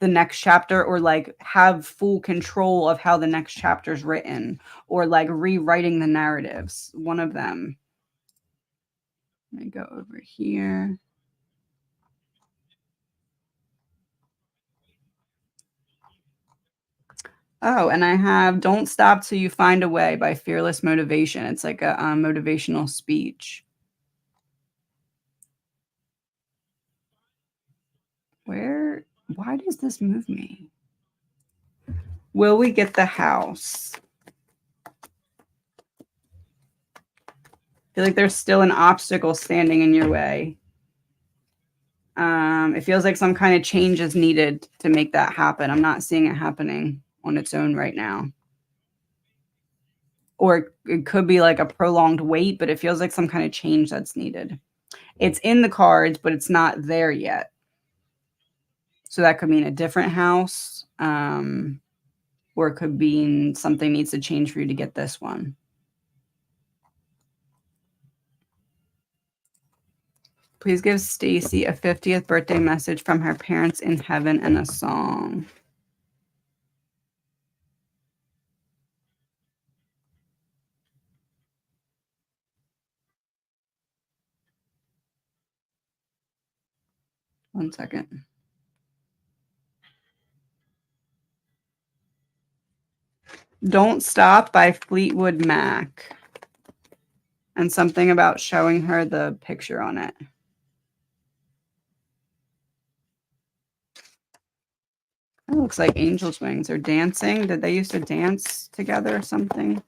the next chapter, or like have full control of how the next chapter is written, or like rewriting the narratives. One of them. Let me go over here. Oh, and I have Don't Stop Till You Find a Way by Fearless Motivation. It's like a motivational speech. Why does this move me? Will we get the house? I feel like there's still an obstacle standing in your way. It feels like some kind of change is needed to make that happen. I'm not seeing it happening on its own right now. Or it could be like a prolonged wait, but it feels like some kind of change that's needed. It's in the cards, but it's not there yet. So that could mean a different house, or it could mean something needs to change for you to get this one. Please give Stacy a 50th birthday message from her parents in heaven and a song. One second. Don't Stop by Fleetwood Mac. And something about showing her the picture on it. That looks like angel's wings. Or dancing. Did they used to dance together or something?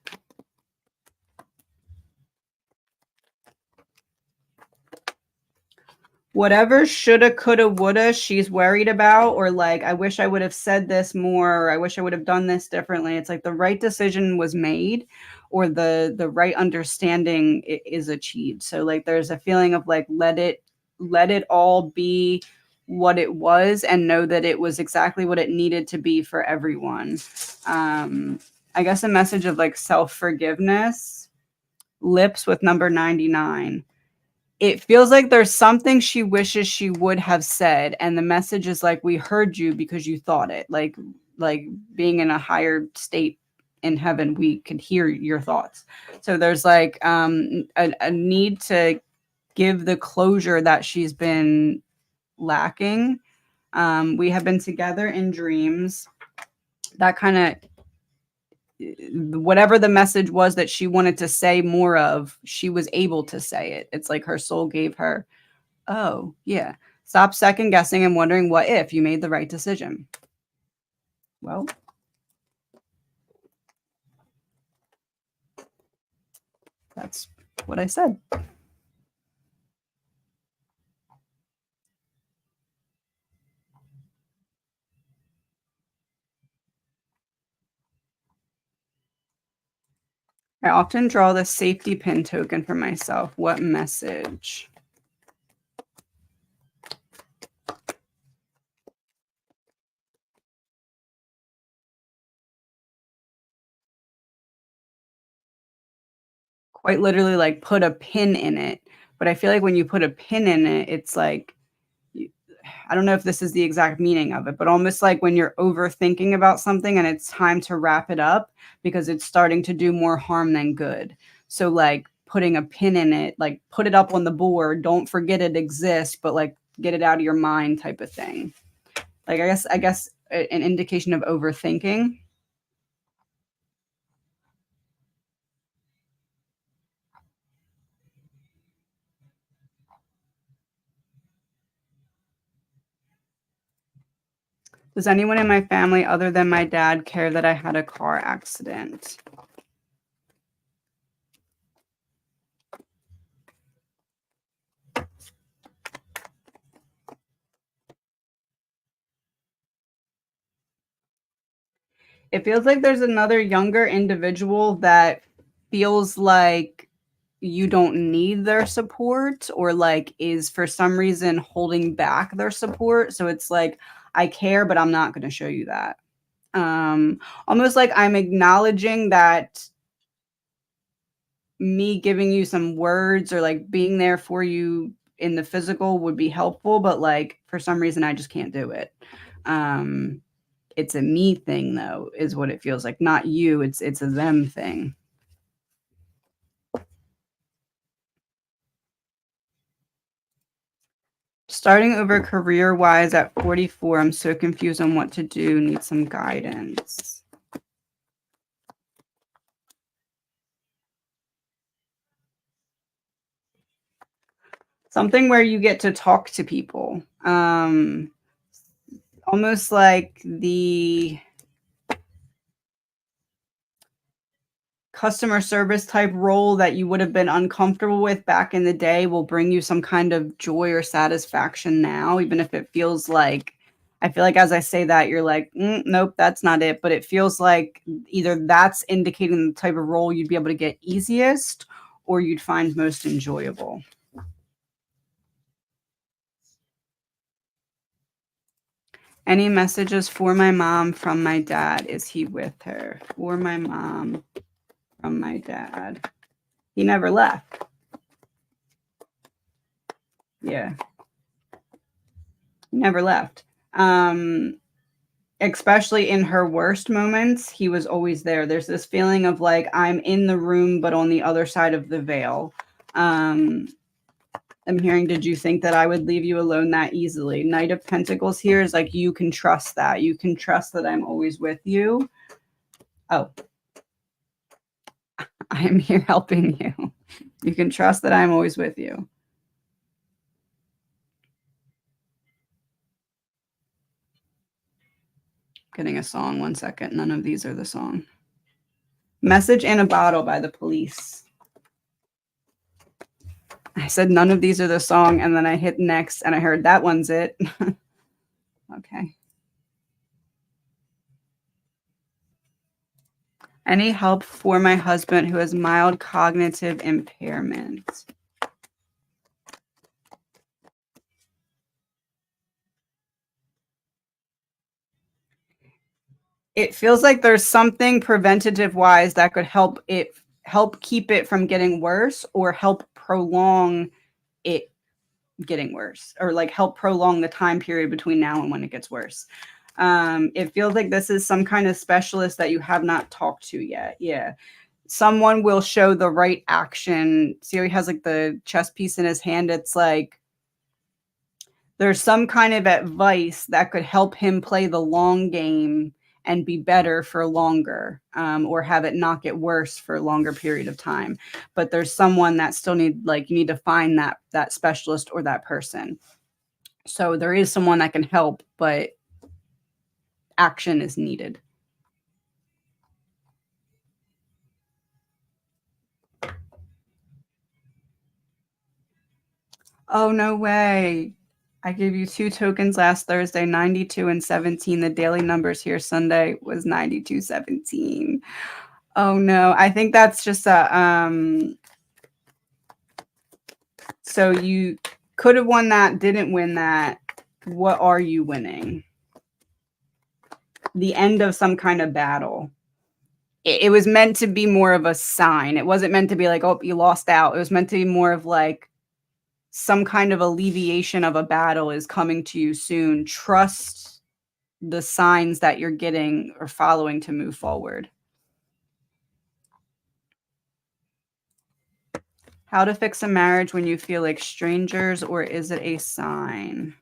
Whatever shoulda, coulda, woulda she's worried about, or like, I wish I would have said this more, or I wish I would have done this differently. It's like the right decision was made, or the right understanding is achieved. So like there's a feeling of like let it all be what it was, and know that it was exactly what it needed to be for everyone. I guess a message of like self-forgiveness. Lips with number 99. It feels like there's something she wishes she would have said, and the message is like, we heard you because you thought it. Like being in a higher state in heaven, we could hear your thoughts. So there's like a need to give the closure that she's been lacking. We have been together in dreams. That kind of, whatever the message was that she wanted to say more of, she was able to say it. It's like her soul gave her, oh, yeah. Stop second guessing and wondering what if you made the right decision. Well, that's what I said. I often draw the safety pin token for myself. What message? Quite literally, like put a pin in it. But I feel like when you put a pin in it, it's like, I don't know if this is the exact meaning of it, but almost like when you're overthinking about something and it's time to wrap it up because it's starting to do more harm than good. So like putting a pin in it, like put it up on the board, don't forget it exists, but like get it out of your mind type of thing. Like I guess an indication of overthinking. Does anyone in my family other than my dad care that I had a car accident? It feels like there's another younger individual that feels like you don't need their support, or like is for some reason holding back their support. So it's like, I care, but I'm not going to show you that. Almost like I'm acknowledging that me giving you some words or like being there for you in the physical would be helpful, but like for some reason I just can't do it. Um, it's a me thing though, is what it feels like. Not you, it's a them thing. Starting over career-wise at 44, I'm so confused on what to do, need some guidance. Something where you get to talk to people. Almost like the customer service type role that you would have been uncomfortable with back in the day will bring you some kind of joy or satisfaction now, even if it feels like, I feel like as I say that, you're like, nope, that's not it. But it feels like either that's indicating the type of role you'd be able to get easiest or you'd find most enjoyable. Any messages for my mom from my dad? Is he with her? For my mom from my dad. He never left. Yeah. He never left. Especially in her worst moments, he was always there. There's this feeling of like, I'm in the room, but on the other side of the veil. I'm hearing, did you think that I would leave you alone that easily? Knight of Pentacles here is like, you can trust that. You can trust that I'm always with you. Oh, I am here helping you. You can trust that I'm always with you. Getting a song, 1 second. None of these are the song. Message in a Bottle by The Police. I said none of these are the song, and then I hit next, and I heard that one's it. Okay. Any help for my husband who has mild cognitive impairment? It feels like there's something preventative wise that could help keep it from getting worse, or help prolong it getting worse, or like help prolong the time period between now and when it gets worse. It feels like this is some kind of specialist that you have not talked to yet. Yeah. Someone will show the right action. See how he has like the chess piece in his hand? It's like there's some kind of advice that could help him play the long game and be better for longer, or have it not get worse for a longer period of time. But there's someone that still you need to find that specialist or that person. So there is someone that can help, but action is needed. Oh, no way. I gave you 2 tokens last Thursday, 92 and 17. The daily numbers here Sunday was 9217. Oh no, I think that's just so you could have won that, didn't win that. What are you winning? The end of some kind of battle. It was meant to be more of a sign. It wasn't meant to be like, oh, you lost out. It was meant to be more of like some kind of alleviation of a battle is coming to you soon. Trust the signs that you're getting or following to move forward. How to fix a marriage when you feel like strangers, or is it a sign?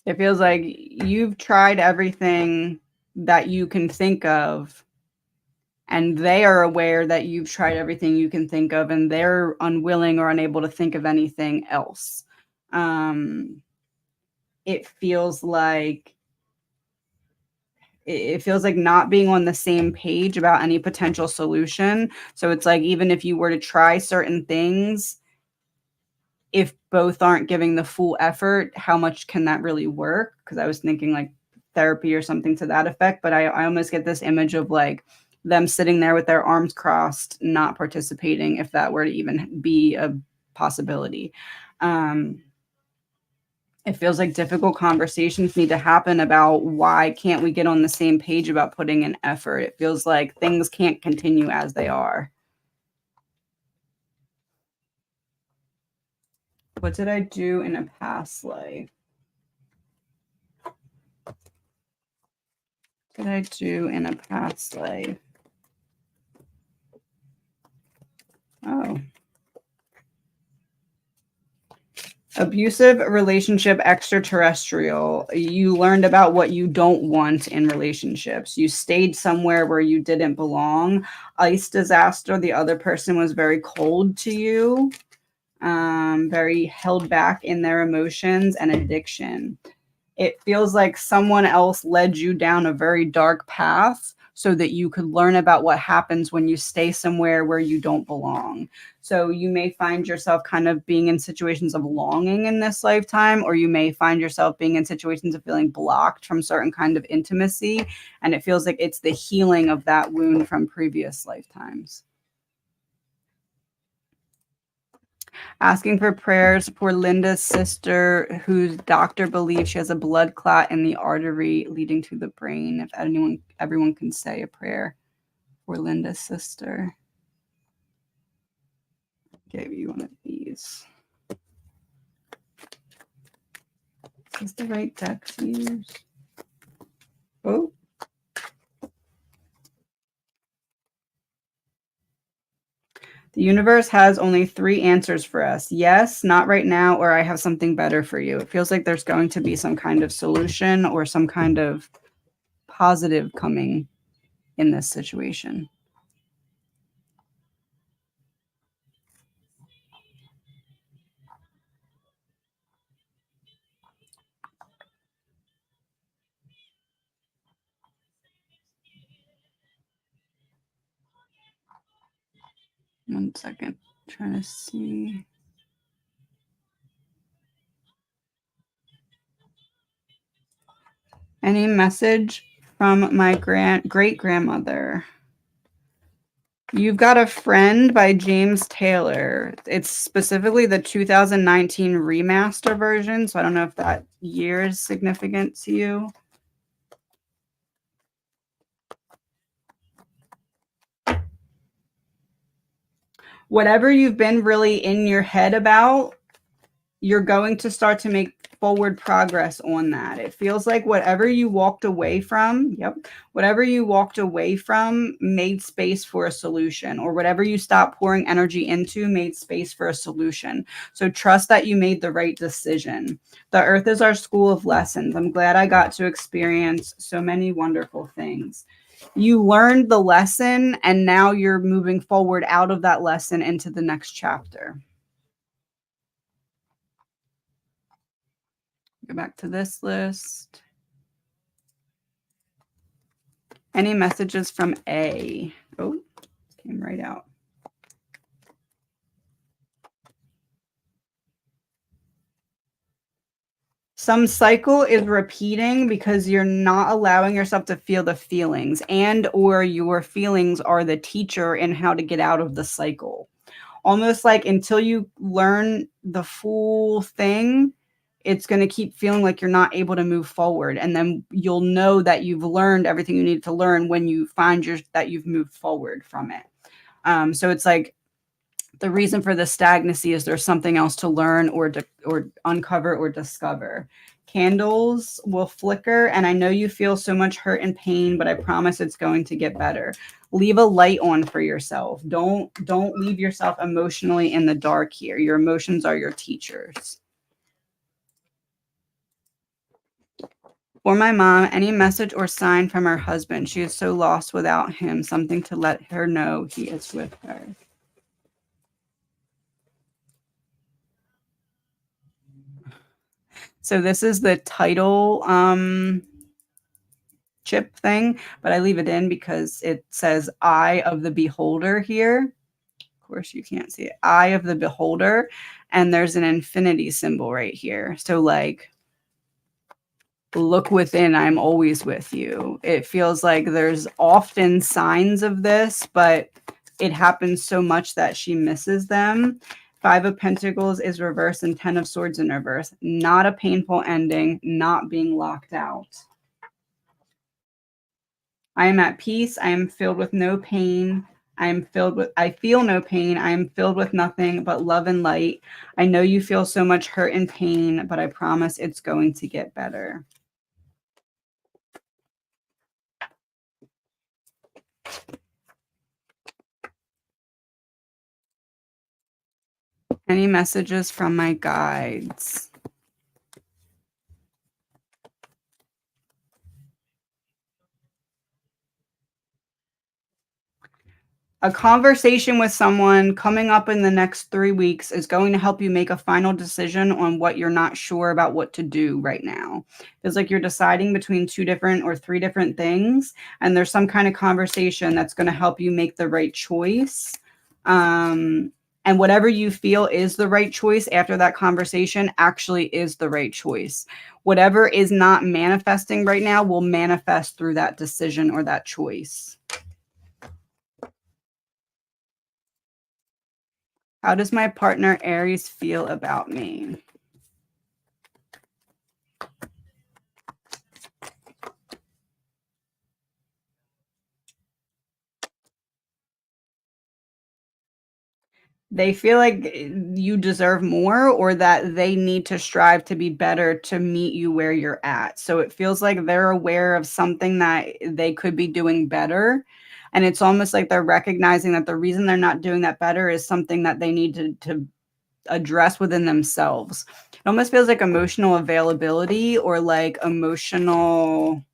It feels like you've tried everything that you can think of, and they are aware that you've tried everything you can think of, and they're unwilling or unable to think of anything else. It feels like not being on the same page about any potential solution. So it's like, even if you were to try certain things, if both aren't giving the full effort, how much can that really work? Because I was thinking like therapy or something to that effect, but I almost get this image of like them sitting there with their arms crossed, not participating, if that were to even be a possibility. It feels like difficult conversations need to happen about why can't we get on the same page about putting in effort. It feels like things can't continue as they are. What did I do in a past life? What did I do in a past life? Oh. Abusive relationship, extraterrestrial. You learned about what you don't want in relationships. You stayed somewhere where you didn't belong. Ice disaster. The other person was very cold to you, very held back in their emotions, and addiction. It feels like someone else led you down a very dark path so that you could learn about what happens when you stay somewhere where you don't belong. So you may find yourself kind of being in situations of longing in this lifetime, or you may find yourself being in situations of feeling blocked from certain kind of intimacy. And it feels like it's the healing of that wound from previous lifetimes. Asking for prayers for Linda's sister, whose doctor believes she has a blood clot in the artery leading to the brain. If everyone can say a prayer for Linda's sister. Give you one of these. Is this the right deck to use? Oh. The universe has only 3 answers for us. Yes, not right now, or I have something better for you. It feels like there's going to be some kind of solution or some kind of positive coming in this situation. One second. Trying to see. Any message from my great-grandmother? You've Got a Friend by James Taylor. It's specifically the 2019 remaster version, so I don't know if that year is significant to you. Whatever you've been really in your head about, you're going to start to make forward progress on that. It feels like whatever you walked away from, whatever you walked away from made space for a solution, or whatever you stopped pouring energy into made space for a solution. So trust that you made the right decision. The earth is our school of lessons. I'm glad I got to experience so many wonderful things. You learned the lesson, and now you're moving forward out of that lesson into the next chapter. Go back to this list. Any messages from A? Oh, came right out. Some cycle is repeating because you're not allowing yourself to feel the feelings, and or your feelings are the teacher in how to get out of the cycle. Almost like until you learn the full thing, it's going to keep feeling like you're not able to move forward. And then you'll know that you've learned everything you need to learn when you find that you've moved forward from it. So it's like the reason for the stagnancy is there's something else to learn or uncover or discover. Candles will flicker, and I know you feel so much hurt and pain, but I promise it's going to get better. Leave a light on for yourself. Don't leave yourself emotionally in the dark here. Your emotions are your teachers. For my mom, any message or sign from her husband. She is so lost without him. Something to let her know he is with her. So this is the title chip thing, but I leave it in because it says Eye of the Beholder here. Of course, you can't see it. Eye of the Beholder. And there's an infinity symbol right here. So like, look within, I'm always with you. It feels like there's often signs of this, but it happens so much that she misses them. 5 of Pentacles is reversed and 10 of Swords in reverse. Not a painful ending, not being locked out. I am at peace. I am filled with no pain. I feel no pain. I am filled with nothing but love and light. I know you feel so much hurt and pain, but I promise it's going to get better. Any messages from my guides? A conversation with someone coming up in the next 3 weeks is going to help you make a final decision on what you're not sure about what to do right now. It's like you're deciding between 2 different or 3 different things, and there's some kind of conversation that's going to help you make the right choice. And whatever you feel is the right choice after that conversation actually is the right choice. Whatever is not manifesting right now will manifest through that decision or that choice. How does my partner Aries feel about me? They feel like you deserve more, or that they need to strive to be better to meet you where you're at. So it feels like they're aware of something that they could be doing better. And it's almost like they're recognizing that the reason they're not doing that better is something that they need to address within themselves. It almost feels like emotional availability, or like emotional,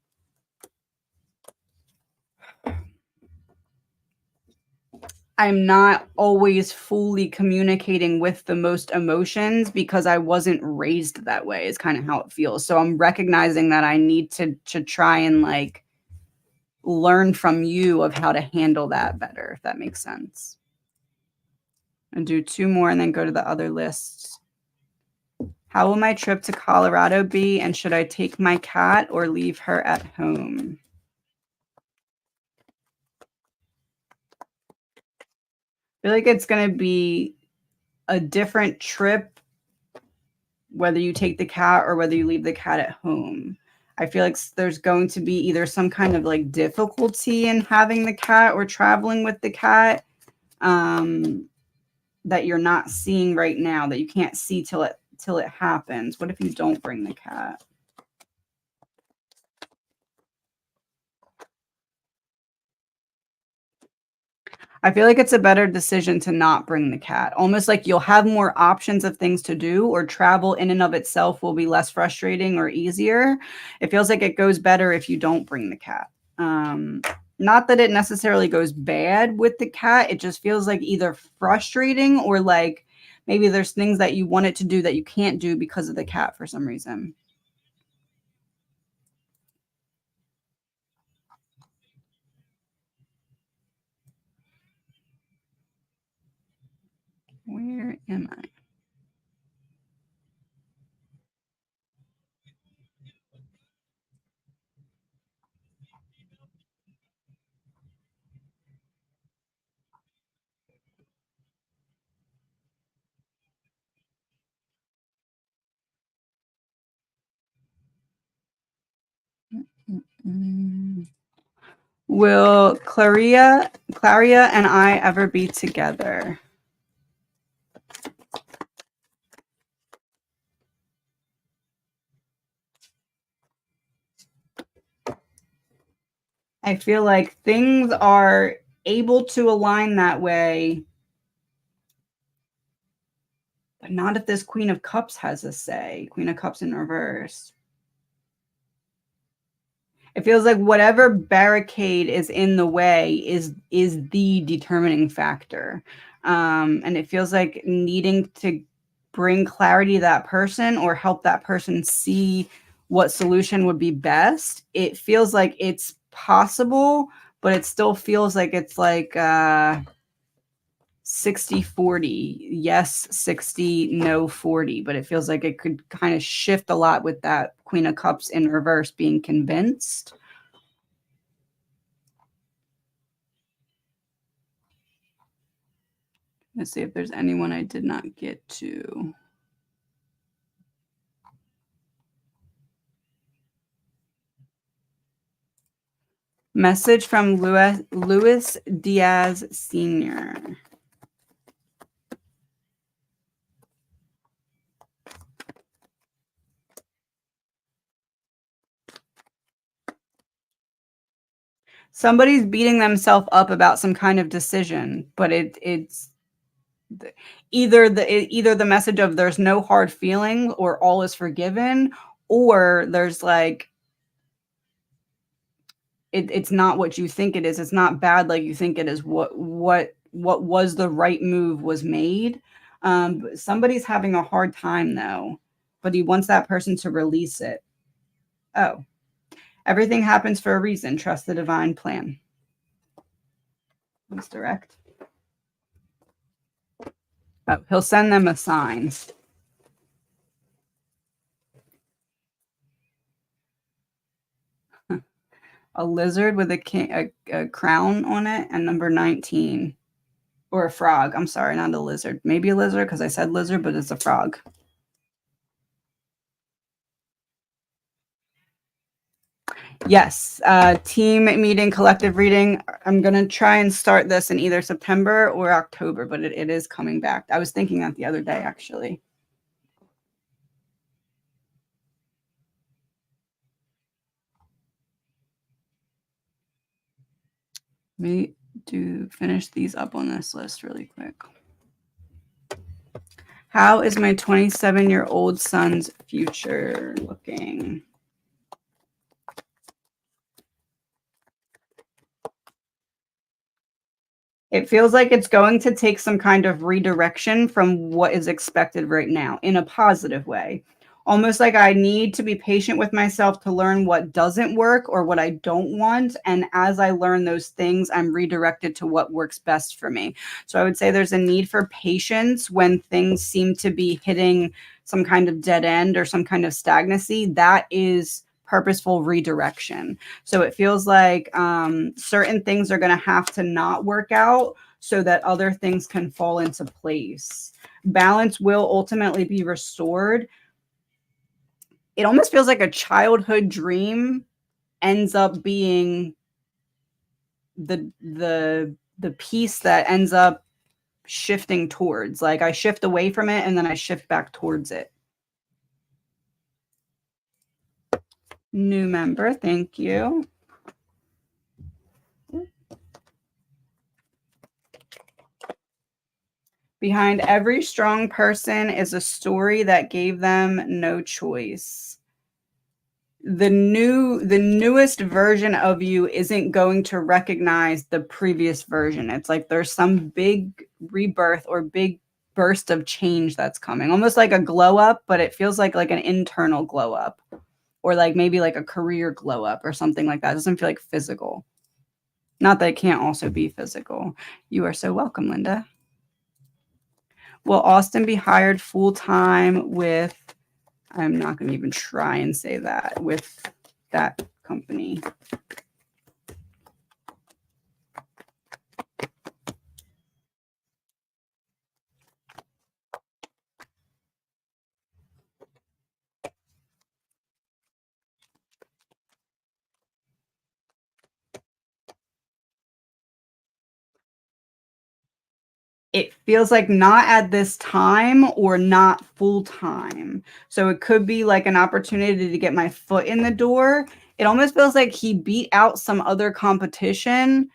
I'm not always fully communicating with the most emotions because I wasn't raised that way, is kind of how it feels. So I'm recognizing that I need to try and like learn from you of how to handle that better, if that makes sense. And do two more and then go to the other lists. How will my trip to Colorado be? And should I take my cat or leave her at home? I feel like it's going to be a different trip whether you take the cat or whether you leave the cat at home. I feel like there's going to be either some kind of like difficulty in having the cat or traveling with the cat, um, that you're not seeing right now, that you can't see till it happens. What if you don't bring the cat? I feel like it's a better decision to not bring the cat. Almost like you'll have more options of things to do, or travel in and of itself will be less frustrating or easier. It feels like it goes better if you don't bring the cat. Um, Not that it necessarily goes bad with the cat. It just feels like either frustrating, or like maybe there's things that you want it to do that you can't do because of the cat for some reason. Where am I? Mm. Will Claria and I ever be together? I feel like things are able to align that way, but not if this Queen of Cups has a say. Queen of Cups in reverse. It feels like whatever barricade is in the way is the determining factor. And it feels like needing to bring clarity to that person or help that person see what solution would be best. It feels like it's possible, but it still feels like it's like 60-40. Yes, 60, no 40. But it feels like it could kind of shift a lot with that Queen of Cups in reverse being convinced. Let's see if there's anyone I did not get to. Message from Luis Diaz Sr. Somebody's beating themselves up about some kind of decision, but it's either the message of there's no hard feeling or all is forgiven, or there's like it's not what you think it is. It's not bad like you think it is. What was the right move was made. Somebody's having a hard time though, but he wants that person to release it. Oh, everything happens for a reason. Trust the divine plan. Misdirect. Oh, he'll send them a sign. A lizard with a crown on it, and number 19. Or a frog. I'm sorry, not a lizard. Maybe a lizard because I said lizard, but it's a frog. Yes, team meeting, collective reading. I'm going to try and start this in either September or October, but it is coming back. I was thinking that the other day, actually. Let me finish these up on this list really quick. How is my 27-year-old son's future looking? It feels like it's going to take some kind of redirection from what is expected right now in a positive way. Almost like I need to be patient with myself to learn what doesn't work or what I don't want. And as I learn those things, I'm redirected to what works best for me. So I would say there's a need for patience when things seem to be hitting some kind of dead end or some kind of stagnancy. That is purposeful redirection. So it feels like certain things are going to have to not work out so that other things can fall into place. Balance will ultimately be restored. It almost feels like a childhood dream ends up being the piece that ends up shifting towards. Like I shift away from it and then I shift back towards it. New member, thank you. Behind every strong person is a story that gave them no choice. The newest version of you isn't going to recognize the previous version. It's like there's some big rebirth or big burst of change that's coming. Almost like a glow up, but it feels like an internal glow up. Or like maybe like a career glow up or something like that. It doesn't feel like physical. Not that it can't also be physical. You are so welcome, Linda. Will Austin be hired full time with, I'm not going to even try and say that, with that company? It feels like not at this time or not full time. So it could be like an opportunity to get my foot in the door. It almost feels like he beat out some other competition,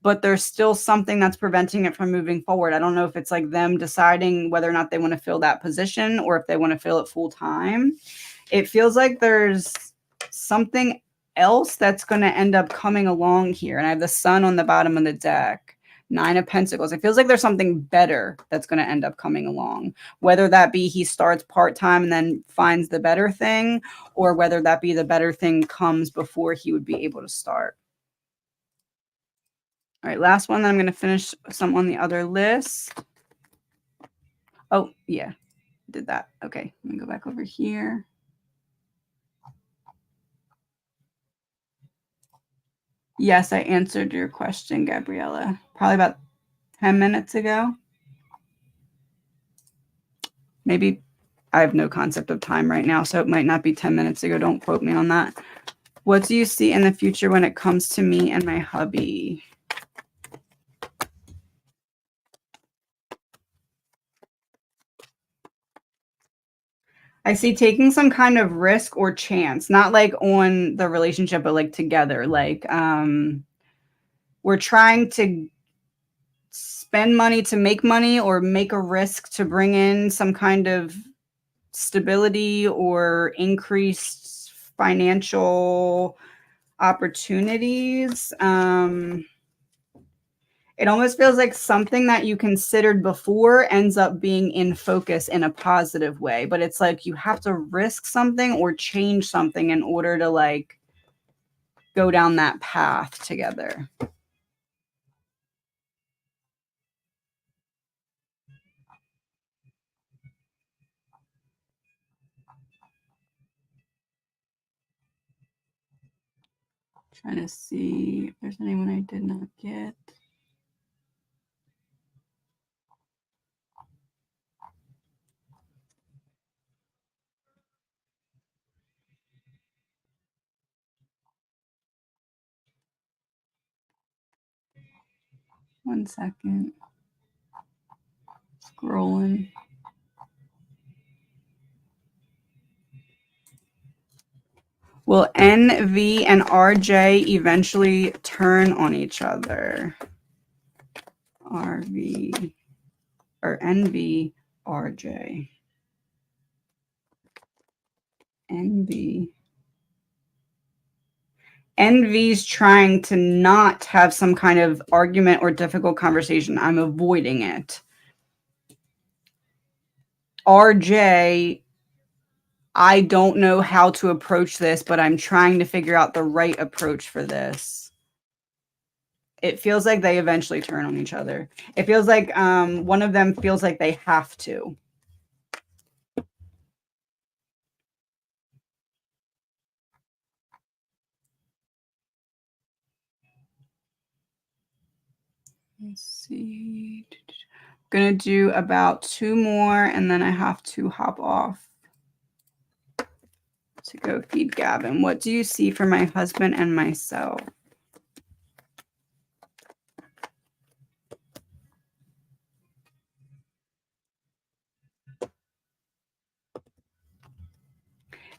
but there's still something that's preventing it from moving forward. I don't know if it's like them deciding whether or not they want to fill that position or if they want to fill it full time. It feels like there's something else that's going to end up coming along here. And I have the sun on the bottom of the deck. 9 of Pentacles. It feels like there's something better that's going to end up coming along, whether that be he starts part-time and then finds the better thing, or whether that be the better thing comes before he would be able to start. All right, last one. Then I'm going to finish some on the other list. Oh, yeah, did that. Okay, let me go back over here. Yes, I answered your question, Gabriella, probably about 10 minutes ago. Maybe. I have no concept of time right now, so it might not be 10 minutes ago. Don't quote me on that. What do you see in the future when it comes to me and my hubby? I see taking some kind of risk or chance, not like on the relationship, but like together. Like we're trying to spend money to make money or make a risk to bring in some kind of stability or increased financial opportunities. It almost feels like something that you considered before ends up being in focus in a positive way, but it's like you have to risk something or change something in order to like go down that path together. Trying to see if there's anyone I did not get. 1 second. Scrolling. Will NV and RJ eventually turn on each other? RV or NV, RJ. NV. NV's trying to not have some kind of argument or difficult conversation. I'm avoiding it. RJ, I don't know how to approach this, but I'm trying to figure out the right approach for this. It feels like they eventually turn on each other. It feels like one of them feels like they have to. Let's see. I'm gonna do about 2 more and then I have to hop off to go feed Gavin. What do you see for my husband and myself?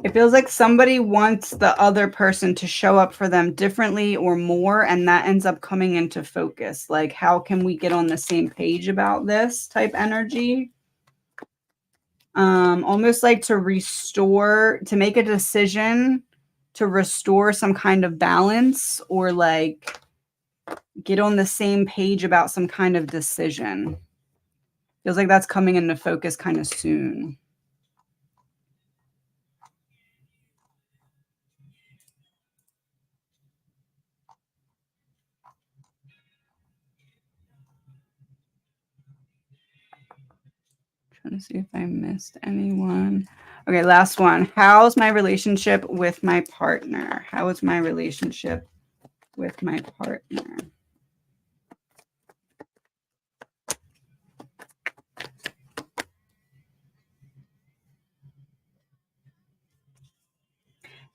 It feels like somebody wants the other person to show up for them differently or more, and that ends up coming into focus. Like, how can we get on the same page about this type energy? Almost like to restore, to make a decision to restore some kind of balance, or like get on the same page about some kind of decision. Feels like that's coming into focus kind of soon. Trying to see if I missed anyone. Okay, last one. How's my relationship with my partner? How is my relationship with my partner?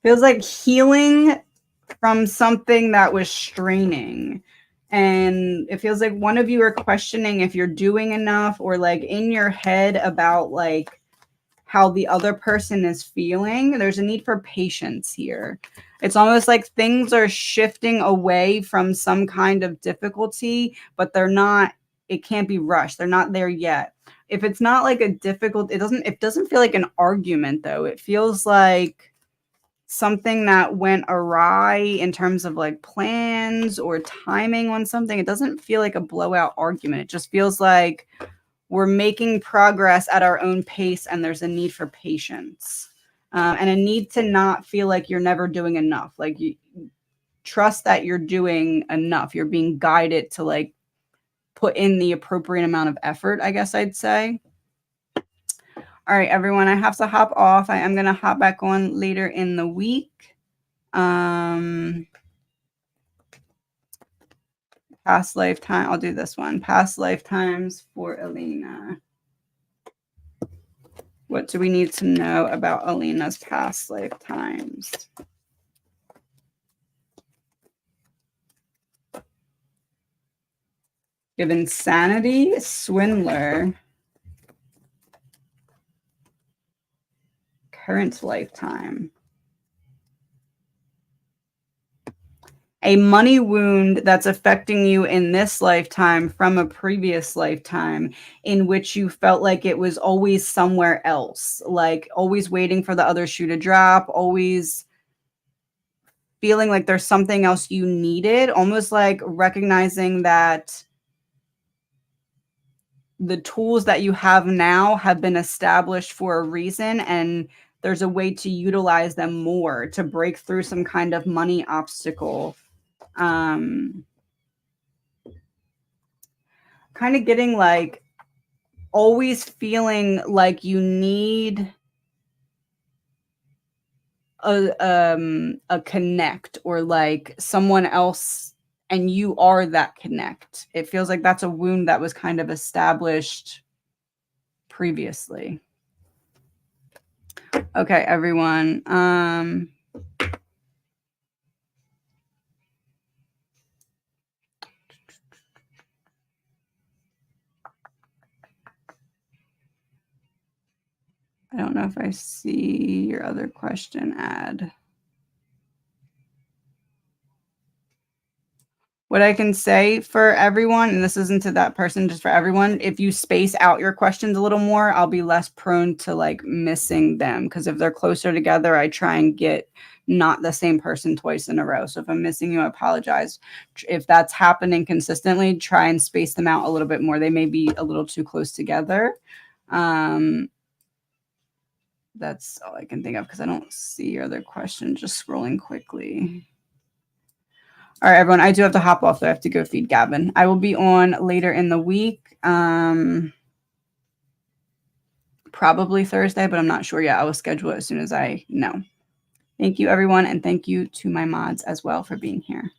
Feels like healing from something that was straining. And it feels like one of you are questioning if you're doing enough, or like in your head about like how the other person is feeling. There's a need for patience here. It's almost like things are shifting away from some kind of difficulty, but they're not, it can't be rushed. They're not there yet. If it's not like a difficult, it doesn't feel like an argument though. It feels like something that went awry in terms of like plans or timing on something. It doesn't feel like a blowout argument. It just feels like we're making progress at our own pace, and there's a need for patience, and a need to not feel like you're never doing enough. Like, you trust that you're doing enough. You're being guided to like put in the appropriate amount of effort, I guess I'd say. All right, everyone, I have to hop off. I am going to hop back on later in the week. Past lifetime. I'll do this one. Past lifetimes for Alina. What do we need to know about Alina's past lifetimes? We have insanity, swindler, current lifetime. A money wound that's affecting you in this lifetime from a previous lifetime, in which you felt like it was always somewhere else, like always waiting for the other shoe to drop, always feeling like there's something else you needed, almost like recognizing that the tools that you have now have been established for a reason, and there's a way to utilize them more to break through some kind of money obstacle. Kind of getting like always feeling like you need a connect, or like someone else, and you are that connect. It feels like that's a wound that was kind of established previously. Okay, everyone. I don't know if I see your other question, Add. What I can say for everyone, and this isn't to that person, just for everyone, if you space out your questions a little more, I'll be less prone to like missing them. Because if they're closer together, I try and get not the same person twice in a row. So if I'm missing you, I apologize. If that's happening consistently, try and space them out a little bit more. They may be a little too close together. That's all I can think of because I don't see your other question. Just scrolling quickly. All right, everyone. I do have to hop off. So I have to go feed Gavin. I will be on later in the week. Probably Thursday, but I'm not sure yet. I will schedule it as soon as I know. Thank you, everyone. And thank you to my mods as well for being here.